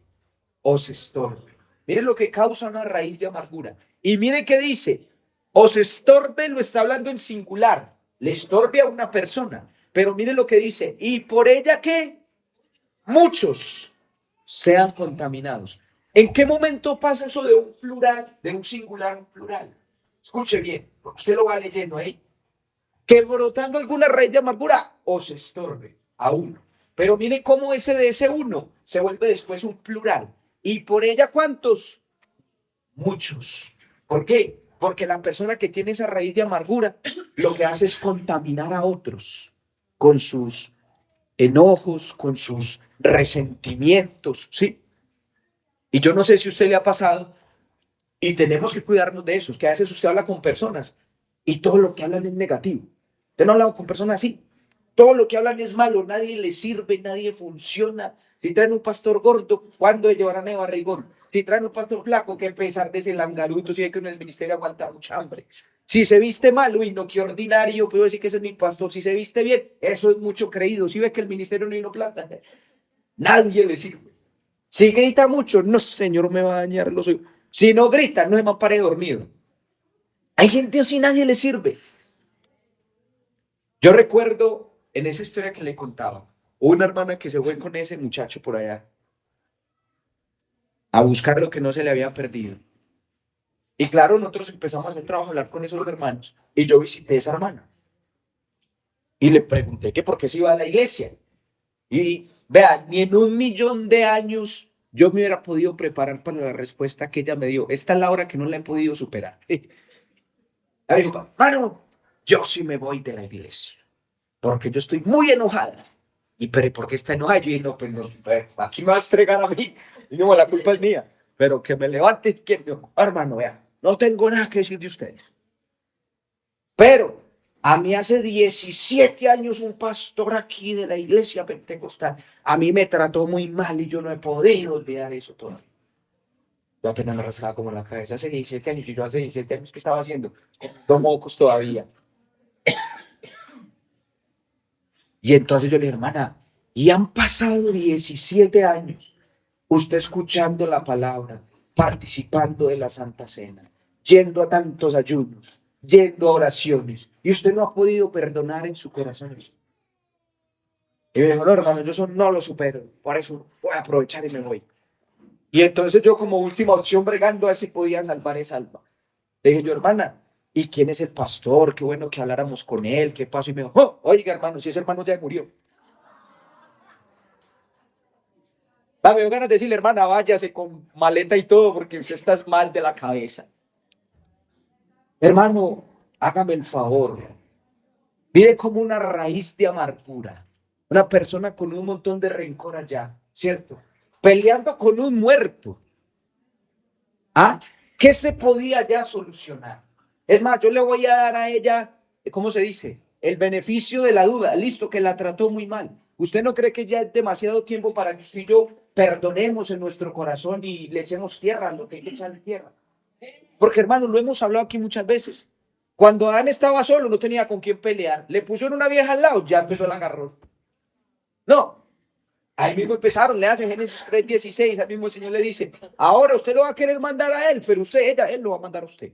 Os estorbe. Mire lo que causa una raíz de amargura. Y mire qué dice. Os estorbe, lo está hablando en singular. Le estorbe a una persona. Pero mire lo que dice. Y por ella ¿qué? Muchos sean contaminados. ¿En qué momento pasa eso de un plural, de un singular a un plural? Escuche bien, usted lo va leyendo ahí. Que brotando alguna raíz de amargura os estorbe a uno. Pero mire cómo ese de ese uno se vuelve después un plural. ¿Y por ella cuántos? Muchos. ¿Por qué? Porque la persona que tiene esa raíz de amargura lo que hace es contaminar a otros con sus enojos, con sus resentimientos, ¿sí? Y yo no sé si a usted le ha pasado, y tenemos que cuidarnos de eso, que a veces usted habla con personas y todo lo que hablan es negativo. Usted no ha hablado con personas así. Todo lo que hablan es malo, nadie le sirve, nadie funciona. Si traen un pastor gordo, ¿cuándo le llevarán a barrigón? Si traen un pastor flaco, que pesar de ese langaruto, si hay que en el ministerio aguanta mucha hambre. Si se viste mal, uy, no, qué ordinario, puedo decir que ese es mi pastor. Si se viste bien, eso es mucho creído. Si ve que el ministerio no vino plata, nadie le sirve. Si grita mucho, no, señor, me va a dañar los oídos. Si no grita, no se me pare dormido. Hay gente así, nadie le sirve. Yo recuerdo en esa historia que le contaba, una hermana que se fue con ese muchacho por allá a buscar lo que no se le había perdido. Y claro, nosotros empezamos a hacer trabajo, a hablar con esos hermanos. Y yo visité a esa hermana. Y le pregunté que por qué se iba a la iglesia. Y vea, ni en 1.000.000 de años yo me hubiera podido preparar para la respuesta que ella me dio. Esta es la hora que no la he podido superar. Ella dijo, hermano, yo sí me voy de la iglesia. Porque yo estoy muy enojada. ¿Y pero por qué está enojada? Yo dije, no, pues no, aquí me vas a entregar a mí. Y no, la culpa es mía. Pero que me levante, que no, hermano, vea, no tengo nada que decir de ustedes. Pero a mí hace 17 años un pastor aquí de la iglesia pentecostal, a mí me trató muy mal y yo no he podido olvidar eso todavía. Yo apenas me rascaba como la cabeza hace 17 años y yo hace 17 años que estaba haciendo, dos mocos todavía. Y entonces yo le dije, hermana, y han pasado 17 años, usted escuchando la palabra, participando de la Santa Cena, yendo a tantos ayunos, yendo a oraciones, y usted no ha podido perdonar en su corazón. Y me dijo, no, hermano, yo eso no lo supero, por eso voy a aprovechar y me voy. Y entonces yo como última opción bregando a ver si podía salvar esa alma. Le dije yo, hermana, ¿y quién es el pastor? Qué bueno que habláramos con él, qué pasó. Y me dijo, oh, oiga, hermano, si ese hermano ya murió. Me dio ganas de decirle, hermana, váyase con maleta y todo porque usted está mal de la cabeza. Hermano, hágame el favor. Mire como una raíz de amargura. Una persona con un montón de rencor allá, ¿cierto? Peleando con un muerto. ¿Ah? ¿Qué se podía ya solucionar? Es más, yo le voy a dar a ella, ¿cómo se dice? El beneficio de la duda. Listo, que la trató muy mal. ¿Usted no cree que ya es demasiado tiempo para que usted y yo perdonemos en nuestro corazón y le echemos tierra a lo que hay que echarle tierra? Porque, hermano, lo hemos hablado aquí muchas veces. Cuando Adán estaba solo, no tenía con quién pelear. Le pusieron una vieja al lado, ya empezó el agarrón. No, ahí mismo empezaron, le hacen Génesis 3:16, ahí mismo el Señor le dice, ahora usted lo va a querer mandar a él, pero él lo va a mandar a usted.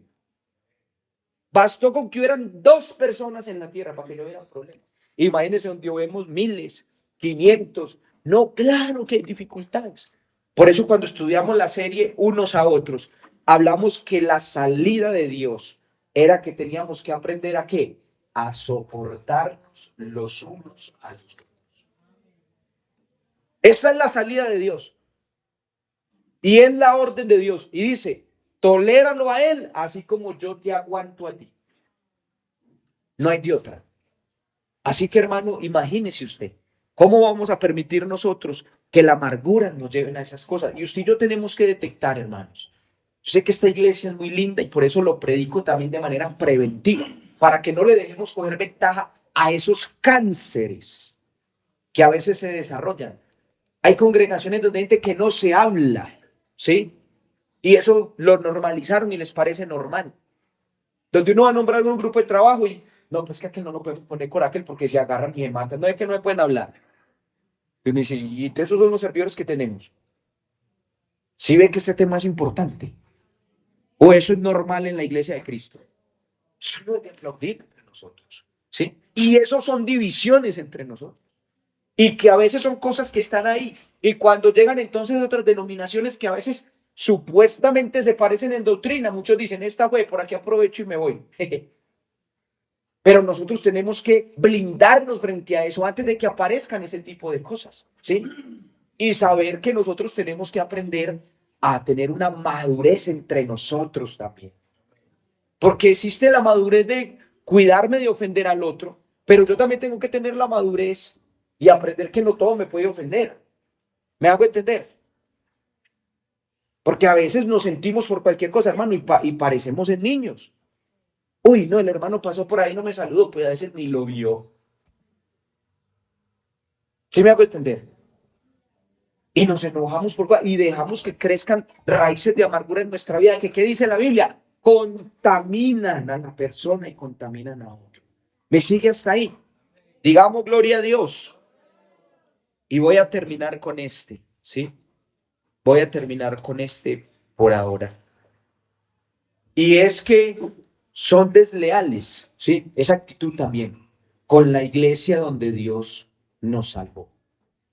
Bastó con que hubieran 2 personas en la tierra para que no hubiera problema. Imagínense donde vemos miles, 500. No, claro que hay dificultades. Por eso cuando estudiamos la serie unos a otros, hablamos que la salida de Dios era que teníamos que aprender a qué? A soportarnos los unos a los otros. Esa es la salida de Dios. Y es la orden de Dios. Y dice, toléralo a él, así como yo te aguanto a ti. No hay de otra. Así que, hermano, imagínese usted, ¿cómo vamos a permitir nosotros que la amargura nos lleven a esas cosas? Y usted y yo tenemos que detectar, hermanos. Yo sé que esta iglesia es muy linda y por eso lo predico también de manera preventiva, para que no le dejemos coger ventaja a esos cánceres que a veces se desarrollan. Hay congregaciones donde hay gente que no se habla, ¿sí? Y eso lo normalizaron y les parece normal. Donde uno va a nombrar un grupo de trabajo y no, pues que aquí no lo pueden poner con aquel porque se agarran y se matan. No es que no me pueden hablar. Y uno dice, y esos son los servidores que tenemos. ¿Sí ven que este tema es importante? ¿O eso es normal en la iglesia de Cristo? Eso no es de aplaudir entre nosotros. ¿Sí? Y eso son divisiones entre nosotros. Y que a veces son cosas que están ahí. Y cuando llegan entonces otras denominaciones que a veces supuestamente se parecen en doctrina. Muchos dicen, esta fue, por aquí aprovecho y me voy. Pero nosotros tenemos que blindarnos frente a eso antes de que aparezcan ese tipo de cosas, ¿sí? Y saber que nosotros tenemos que aprender a tener una madurez entre nosotros también. Porque existe la madurez de cuidarme de ofender al otro, pero yo también tengo que tener la madurez y aprender que no todo me puede ofender. ¿Me hago entender? Porque a veces nos sentimos por cualquier cosa, hermano, y parecemos en niños. Uy, no, el hermano pasó por ahí, no me saludó, pues a veces ni lo vio. ¿Sí me hago entender? Y nos enojamos y dejamos que crezcan raíces de amargura en nuestra vida. ¿Qué dice la Biblia? Contaminan a la persona y contaminan a otro. ¿Me sigue hasta ahí? Digamos gloria a Dios. Y voy a terminar con este, ¿sí? Voy a terminar con este por ahora. Y es que son desleales, ¿sí? Esa actitud también, con la iglesia donde Dios nos salvó.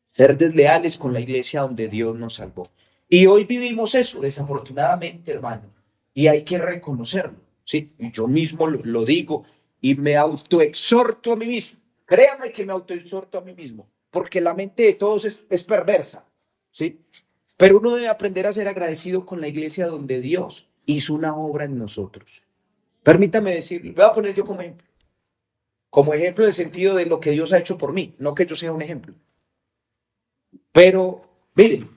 Ser desleales con la iglesia donde Dios nos salvó. Y hoy vivimos eso, desafortunadamente, hermano. Y hay que reconocerlo, ¿sí? Y yo mismo lo digo y me autoexhorto a mí mismo. Créame que me autoexhorto a mí mismo, porque la mente de todos es perversa, ¿sí? Pero uno debe aprender a ser agradecido con la iglesia donde Dios hizo una obra en nosotros. Permítame decir, voy a poner yo como ejemplo en el sentido de lo que Dios ha hecho por mí, no que yo sea un ejemplo. Pero, miren,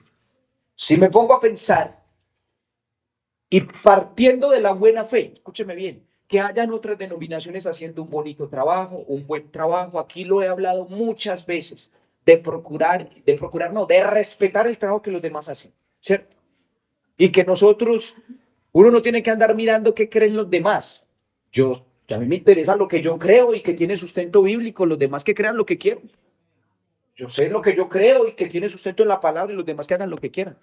si me pongo a pensar y partiendo de la buena fe, escúcheme bien, que hayan otras denominaciones haciendo un bonito trabajo, un buen trabajo, aquí lo he hablado muchas veces, no, de respetar el trabajo que los demás hacen, ¿cierto? Y que nosotros, uno no tiene que andar mirando qué creen los demás. A mí me interesa lo que yo creo y que tiene sustento bíblico, los demás que crean lo que quieran. Yo sé lo que yo creo y que tiene sustento en la palabra y los demás que hagan lo que quieran.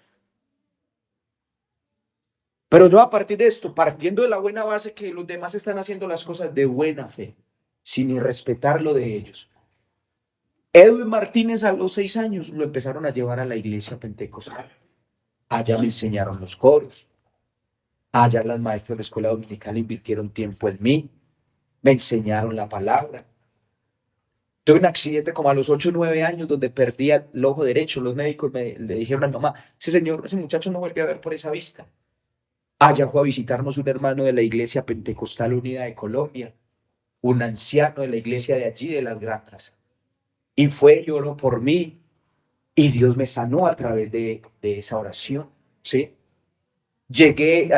Pero yo a partir de esto, partiendo de la buena base que los demás están haciendo las cosas de buena fe, sin respetar lo de ellos. Edwin Martínez a los 6 años lo empezaron a llevar a la iglesia pentecostal. Allá me enseñaron los coros. Allá las maestras de escuela dominical invirtieron tiempo en mí. Me enseñaron la palabra. Tuve un accidente como a los 8 o 9 años donde perdí el ojo derecho. Los médicos le dijeron a mi mamá, ese muchacho no vuelve a ver por esa vista. Allá fue a visitarnos un hermano de la Iglesia Pentecostal Unida de Colombia, un anciano de la iglesia de allí, de las Granjas. Y fue, lloró por mí, y Dios me sanó a través de esa oración, ¿sí? Llegué,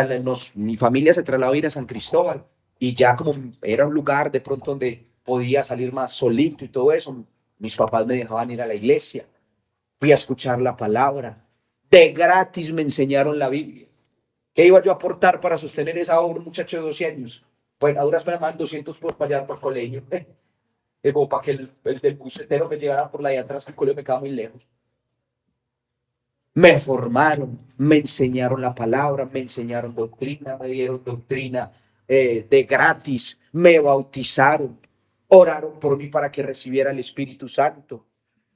mi familia se trasladó a ir a San Cristóbal, y ya como era un lugar de pronto donde podía salir más solito y todo eso, mis papás me dejaban ir a la iglesia, fui a escuchar la palabra, de gratis me enseñaron la Biblia. ¿Qué iba yo a aportar para sostener esa obra, un muchacho de 12 años? Bueno, a duras penas más 200 por para allá por el colegio. Como para que el del bucetero me llegara por la de atrás, el colegio me quedaba muy lejos. Me formaron, me enseñaron la palabra, me enseñaron doctrina, me dieron doctrina de gratis, me bautizaron, oraron por mí para que recibiera el Espíritu Santo,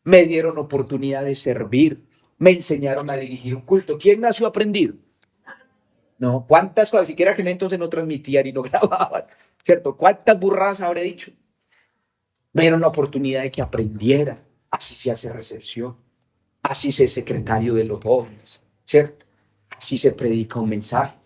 me dieron oportunidad de servir, me enseñaron a dirigir un culto. ¿Quién nació aprendido? No, ¿cuántas cosas? Siquiera que entonces no transmitían y no grababan, ¿cierto? ¿Cuántas burradas habré dicho? Me dieron la oportunidad de que aprendiera. Así se hace recepción, así se es secretario de los jóvenes, ¿cierto? Así se predica un mensaje.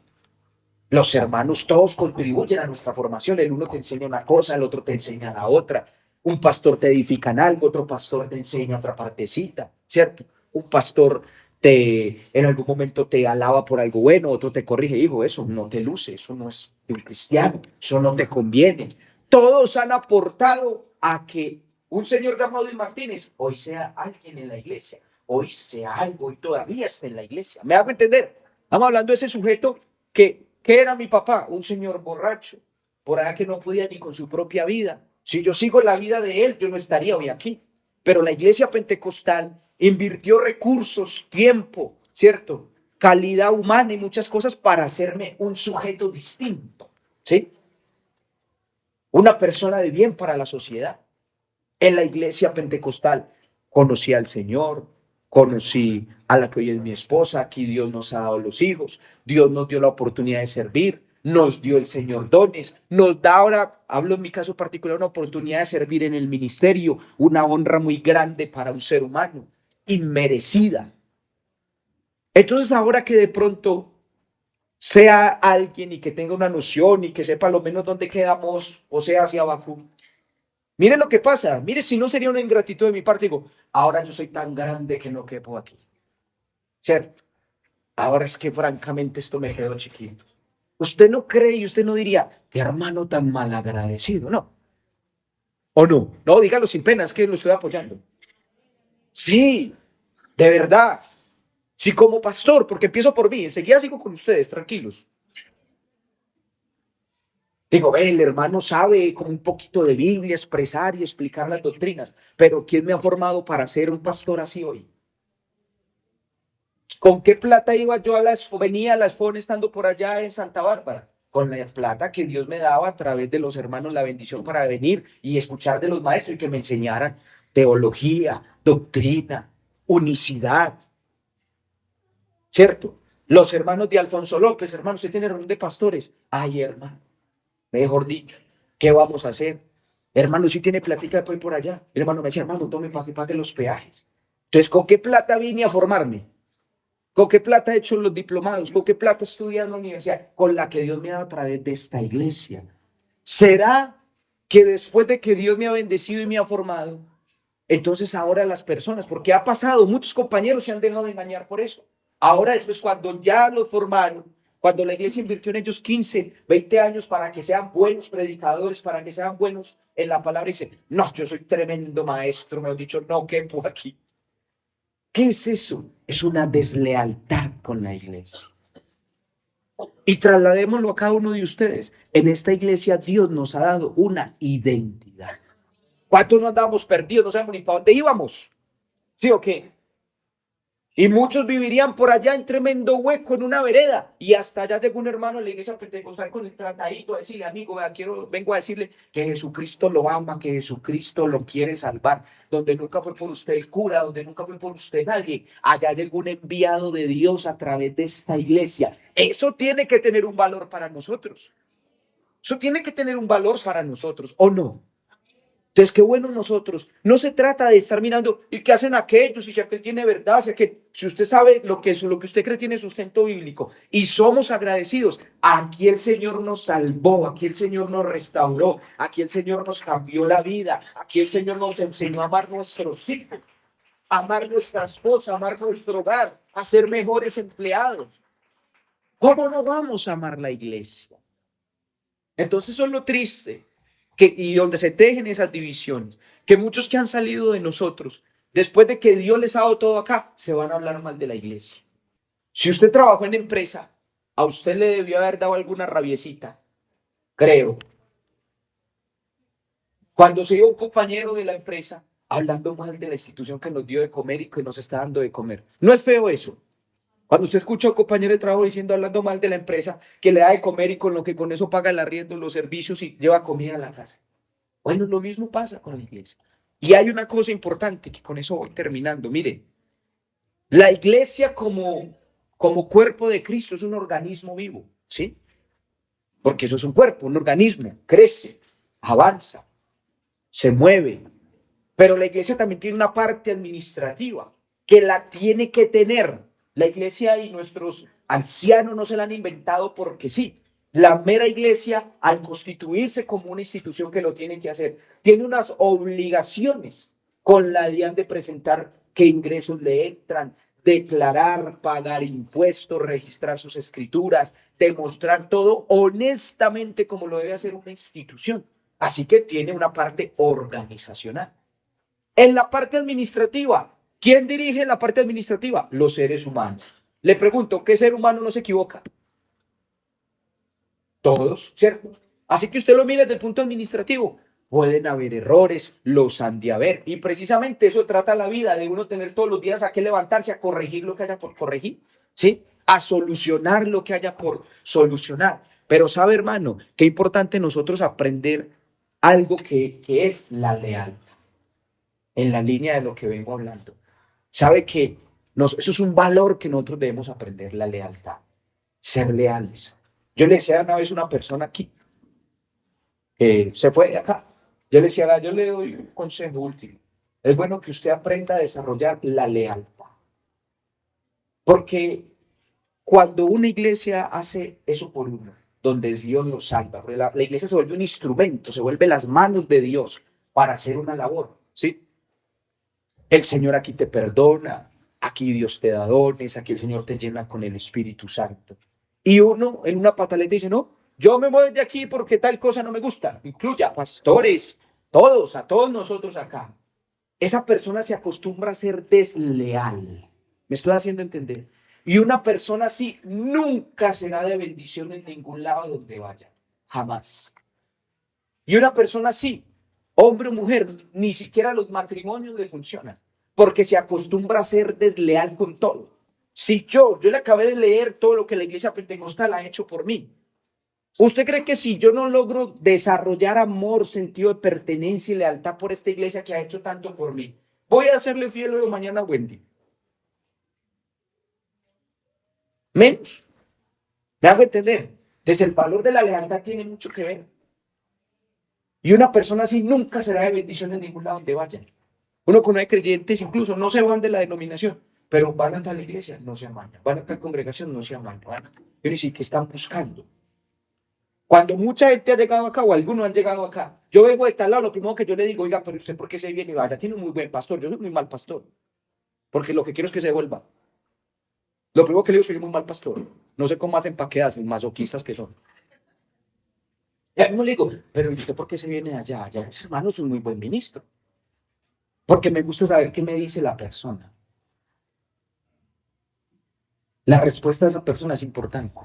Los hermanos todos contribuyen a nuestra formación. El uno te enseña una cosa, el otro te enseña la otra. Un pastor te edifica en algo, otro pastor te enseña otra partecita, ¿cierto? Un pastor en algún momento te alaba por algo bueno, otro te corrige, hijo, eso no te luce, eso no es de un cristiano, eso no te conviene. Todos han aportado a que un señor llamado Luis Martínez hoy sea alguien en la iglesia, hoy sea algo y todavía está en la iglesia. ¿Me hago entender? Estamos hablando de ese sujeto que era mi papá, un señor borracho, por allá que no podía ni con su propia vida. Si yo sigo la vida de él, yo no estaría hoy aquí. Pero la iglesia pentecostal invirtió recursos, tiempo, ¿cierto? Calidad humana y muchas cosas para hacerme un sujeto distinto, ¿sí? Una persona de bien para la sociedad. En la iglesia pentecostal conocí al Señor, conocí a la que hoy es mi esposa, aquí Dios nos ha dado los hijos, Dios nos dio la oportunidad de servir, nos dio el Señor dones, nos da ahora, hablo en mi caso particular, una oportunidad de servir en el ministerio, una honra muy grande para un ser humano, inmerecida. Entonces ahora que de pronto sea alguien y que tenga una noción y que sepa lo menos dónde quedamos, o sea, hacia Bakú, mire lo que pasa, mire si no sería una ingratitud de mi parte, digo, ahora yo soy tan grande que no quepo aquí, ¿cierto? Ahora es que francamente esto me quedó chiquito. Usted no cree y usted no diría, qué hermano tan mal agradecido, ¿no? ¿O no? No, dígalo sin pena, es que lo estoy apoyando. Sí, de verdad. Sí, como pastor, porque empiezo por mí, enseguida sigo con ustedes, tranquilos. Digo, ve, el hermano sabe con un poquito de Biblia expresar y explicar las doctrinas, pero ¿quién me ha formado para ser un pastor así hoy? ¿Con qué plata iba yo a la expo? Venía a la expo estando por allá en Santa Bárbara. Con la plata que Dios me daba a través de los hermanos, la bendición para venir y escuchar de los maestros y que me enseñaran teología, doctrina, unicidad, ¿cierto? Los hermanos de Alfonso López, hermano, usted tiene reunión de pastores. Ay, hermano, mejor dicho, ¿qué vamos a hacer? Hermano, si tiene platica de por allá. El hermano me decía, hermano, tome para que pague los peajes. Entonces, ¿con qué plata vine a formarme? ¿Con qué plata he hecho los diplomados? ¿Con qué plata estudié en la universidad? Con la que Dios me ha dado a través de esta iglesia. ¿Será que después de que Dios me ha bendecido y me ha formado, entonces ahora las personas, porque ha pasado, muchos compañeros se han dejado de engañar por eso. Ahora después, cuando ya los formaron, cuando la iglesia invirtió en ellos 15, 20 años para que sean buenos predicadores, para que sean buenos en la palabra, dicen, no, yo soy tremendo maestro, me han dicho, no quepo aquí. ¿Qué es eso? Es una deslealtad con la iglesia. Y trasladémoslo a cada uno de ustedes. En esta iglesia Dios nos ha dado una identidad. ¿Cuántos no andábamos perdidos? No sabemos ni para dónde íbamos. ¿Sí o qué? Y muchos vivirían por allá en tremendo hueco, en una vereda. Y hasta allá llegó un hermano de la iglesia pentecostal con el tratadito a decirle, amigo, vea, vengo a decirle que Jesucristo lo ama, que Jesucristo lo quiere salvar. Donde nunca fue por usted el cura, donde nunca fue por usted nadie. Allá llegó un enviado de Dios a través de esta iglesia. Eso tiene que tener un valor para nosotros. Eso tiene que tener un valor para nosotros, ¿o no? Entonces, qué bueno nosotros. No se trata de estar mirando y qué hacen aquellos y si aquel tiene verdad, si usted sabe lo que usted cree tiene sustento bíblico y somos agradecidos. Aquí el Señor nos salvó, aquí el Señor nos restauró, aquí el Señor nos cambió la vida, aquí el Señor nos enseñó a amar nuestros hijos, a amar nuestra esposa, a amar nuestro hogar, a ser mejores empleados. ¿Cómo no vamos a amar la iglesia? Entonces, eso es lo triste y donde se tejen esas divisiones, que muchos que han salido de nosotros, después de que Dios les ha dado todo acá, se van a hablar mal de la iglesia. Si usted trabajó en empresa, a usted le debió haber dado alguna rabiecita, creo. Cuando se dio un compañero de la empresa hablando mal de la institución que nos dio de comer y que nos está dando de comer. ¿No es feo eso? Cuando usted escucha a un compañero de trabajo diciendo, hablando mal de la empresa, que le da de comer y con lo que con eso paga el arriendo, los servicios y lleva comida a la casa. Bueno, lo mismo pasa con la iglesia. Y hay una cosa importante que con eso voy terminando. Miren, la iglesia como cuerpo de Cristo es un organismo vivo, ¿sí? Porque eso es un cuerpo, un organismo, crece, avanza, se mueve. Pero la iglesia también tiene una parte administrativa que la tiene que tener. La iglesia y nuestros ancianos no se la han inventado porque sí. La mera iglesia, al constituirse como una institución que lo tiene que hacer, tiene unas obligaciones con la de presentar qué ingresos le entran, declarar, pagar impuestos, registrar sus escrituras, demostrar todo honestamente como lo debe hacer una institución. Así que tiene una parte organizacional. En la parte administrativa, ¿quién dirige la parte administrativa? Los seres humanos. Le pregunto, ¿qué ser humano no se equivoca? Todos, ¿cierto? Así que usted lo mira desde el punto administrativo. Pueden haber errores, los han de haber. Y precisamente eso trata la vida, de uno tener todos los días a que levantarse, a corregir lo que haya por corregir, ¿sí? A solucionar lo que haya por solucionar. Pero sabe, hermano, qué importante nosotros aprender algo que es la lealtad, en la línea de lo que vengo hablando. Sabe que eso es un valor que nosotros debemos aprender, la lealtad, ser leales. Yo le decía una vez a una persona aquí, que se fue de acá, yo le decía, yo le doy un consejo último. Es bueno que usted aprenda a desarrollar la lealtad. Porque cuando una iglesia hace eso por uno, donde Dios lo salva, la iglesia se vuelve un instrumento, se vuelve las manos de Dios para hacer una labor, ¿sí? El Señor aquí te perdona, aquí Dios te da dones, aquí el Señor te llena con el Espíritu Santo. Y uno en una pataleta dice, no, yo me voy de aquí porque tal cosa no me gusta. Incluya pastores, todos, a todos nosotros acá. Esa persona se acostumbra a ser desleal. ¿Me estoy haciendo entender? Y una persona así nunca será de bendición en ningún lado donde vaya. Jamás. Y una persona así, hombre o mujer, ni siquiera los matrimonios le funcionan, porque se acostumbra a ser desleal con todo. Si yo le acabé de leer todo lo que la iglesia pentecostal ha hecho por mí. ¿Usted cree que si yo no logro desarrollar amor, sentido de pertenencia y lealtad por esta iglesia que ha hecho tanto por mí, voy a hacerle fiel hoy o mañana a Wendy? Menos. ¿Me hago entender? Entonces el valor de la lealtad tiene mucho que ver. Y una persona así nunca será de bendición en ningún lado donde vaya. Uno conoce creyentes, incluso no se van de la denominación, pero van a tal iglesia, no se amañan. Van a tal congregación, no se amañan. Quiero decir que están buscando. Cuando mucha gente ha llegado acá o algunos han llegado acá, yo vengo de tal lado, lo primero que yo le digo, oiga, pero usted por qué se viene y vaya, tiene un muy buen pastor, yo soy muy mal pastor, porque lo que quiero es que se vuelva. Lo primero que le digo es que soy muy mal pastor. No sé cómo hacen para que hacen, masoquistas que son. Y a mí me le digo, pero ¿y usted por qué se viene de allá? Allá, ese hermano es un muy buen ministro. Porque me gusta saber qué me dice la persona. La respuesta de esa persona es importante.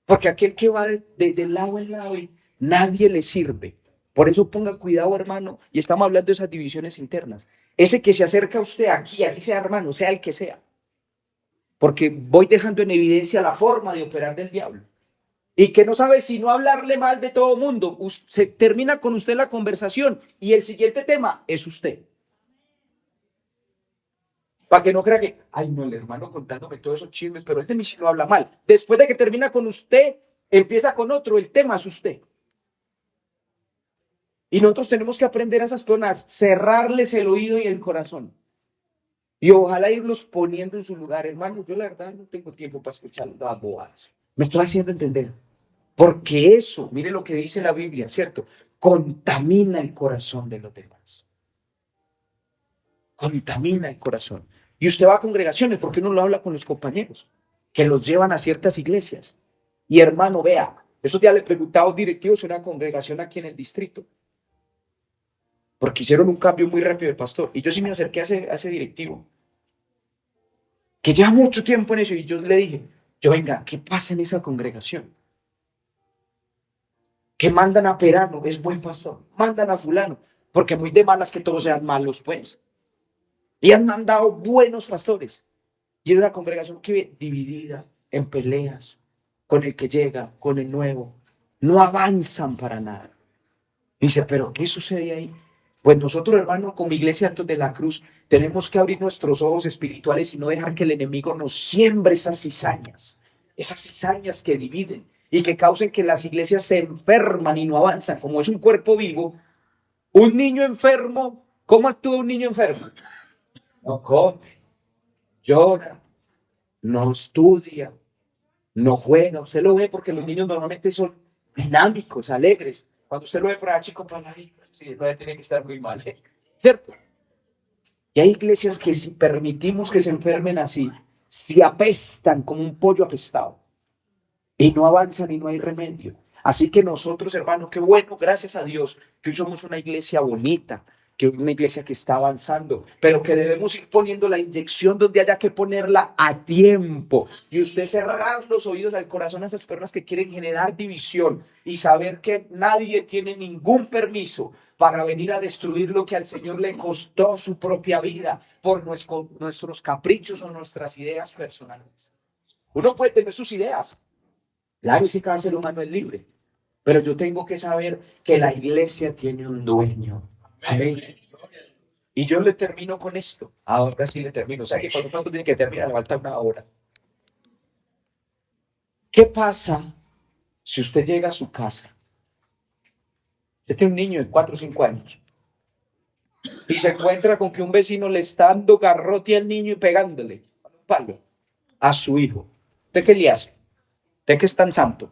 Porque aquel que va de lado en lado y nadie le sirve. Por eso ponga cuidado, hermano, y estamos hablando de esas divisiones internas. Ese que se acerca a usted aquí, así sea hermano, sea el que sea. Porque voy dejando en evidencia la forma de operar del diablo. Y que no sabe si no hablarle mal de todo mundo. Se termina con usted la conversación y el siguiente tema es usted. Para que no crea que, ay, no, el hermano contándome todos esos chismes, pero él de mí sí no habla mal. Después de que termina con usted, empieza con otro, el tema es usted. Y nosotros tenemos que aprender a esas personas, cerrarles el oído y el corazón. Y ojalá irlos poniendo en su lugar. Hermano, yo la verdad no tengo tiempo para escuchar las bobadas. Me estoy haciendo entender. Porque eso, mire lo que dice la Biblia, ¿cierto? Contamina el corazón de los demás. Contamina el corazón. Y usted va a congregaciones, ¿por qué no lo habla con los compañeros? Que los llevan a ciertas iglesias. Y hermano, vea, eso ya le he preguntado a un directivo de una congregación aquí en el distrito. Porque hicieron un cambio muy rápido de pastor. Y yo sí me acerqué a ese directivo, que lleva mucho tiempo en eso. Y yo le dije, yo venga, ¿qué pasa en esa congregación? Que mandan a Perano, es buen pastor. Mandan a fulano, porque muy de malas que todos sean malos, pues. Y han mandado buenos pastores. Y es una congregación que vive dividida en peleas con el que llega, con el nuevo. No avanzan para nada. Dice, pero ¿qué sucede ahí? Pues nosotros, hermanos, como Iglesia Altos de la Cruz, tenemos que abrir nuestros ojos espirituales y no dejar que el enemigo nos siembre esas cizañas que dividen y que causen que las iglesias se enferman y no avanzan. Como es un cuerpo vivo, un niño enfermo, ¿cómo actúa un niño enfermo? No come, llora, no estudia, no juega. Usted lo ve porque los niños normalmente son dinámicos, alegres. Cuando usted lo ve por allá, chico, para ahí, sí, no tiene que estar muy mal, ¿eh? ¿Cierto? Y hay iglesias que si permitimos que se enfermen así, se apestan como un pollo apestado y no avanzan y no hay remedio. Así que nosotros, hermanos, qué bueno, gracias a Dios, que hoy somos una iglesia bonita, que una iglesia que está avanzando, pero que debemos ir poniendo la inyección donde haya que ponerla a tiempo. Y usted cerrar los oídos al corazón a esas personas que quieren generar división y saber que nadie tiene ningún permiso para venir a destruir lo que al Señor le costó su propia vida por nuestros caprichos o nuestras ideas personales. Uno puede tener sus ideas, claro, sí, cada ser humano es libre, pero yo tengo que saber que la iglesia tiene un dueño. Amén. Y yo le termino con esto. Ahora sí le termino. O sea que cuando uno tiene que terminar, le falta una hora. ¿Qué pasa si usted llega a su casa? Usted tiene un niño de 4 o 5 años y se encuentra con que un vecino le está dando garrote al niño y pegándole con un palo a su hijo. ¿Usted qué le hace? ¿Usted que es tan santo?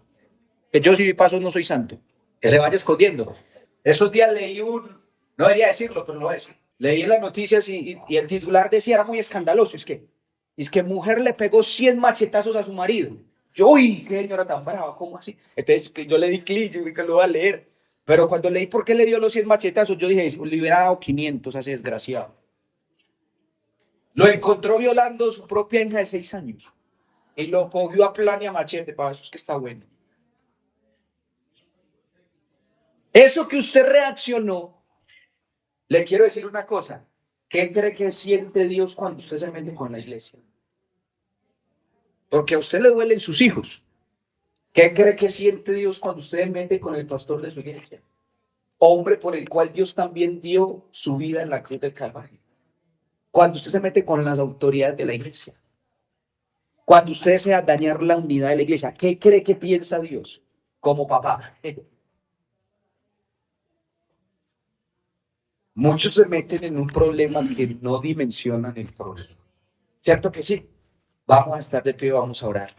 Que yo si paso no soy santo. Que se vaya escondiendo. Estos días leí no debería decirlo, pero lo voy a decir. Leí en las noticias y el titular decía, era muy escandaloso, es que mujer le pegó 100 machetazos a su marido. Yo, uy, qué señora tan brava, ¿cómo así? Entonces yo le di clic, yo dije que lo voy a leer. Pero cuando leí por qué le dio los 100 machetazos, yo dije, le hubiera dado 500 a ese desgraciado. Lo encontró violando a su propia hija de 6 años. Y lo cogió a plan y a machete, para eso es que está bueno. Eso que usted reaccionó, le quiero decir una cosa. ¿Qué cree que siente Dios cuando usted se mete con la iglesia? Porque a usted le duelen sus hijos. ¿Qué cree que siente Dios cuando usted se mete con el pastor de su iglesia? Hombre por el cual Dios también dio su vida en la cruz del Calvario. Cuando usted se mete con las autoridades de la iglesia. Cuando usted desea dañar la unidad de la iglesia. ¿Qué cree que piensa Dios como papá? Muchos se meten en un problema que no dimensionan el problema. ¿Cierto que sí? Vamos a estar de pie, vamos a orar.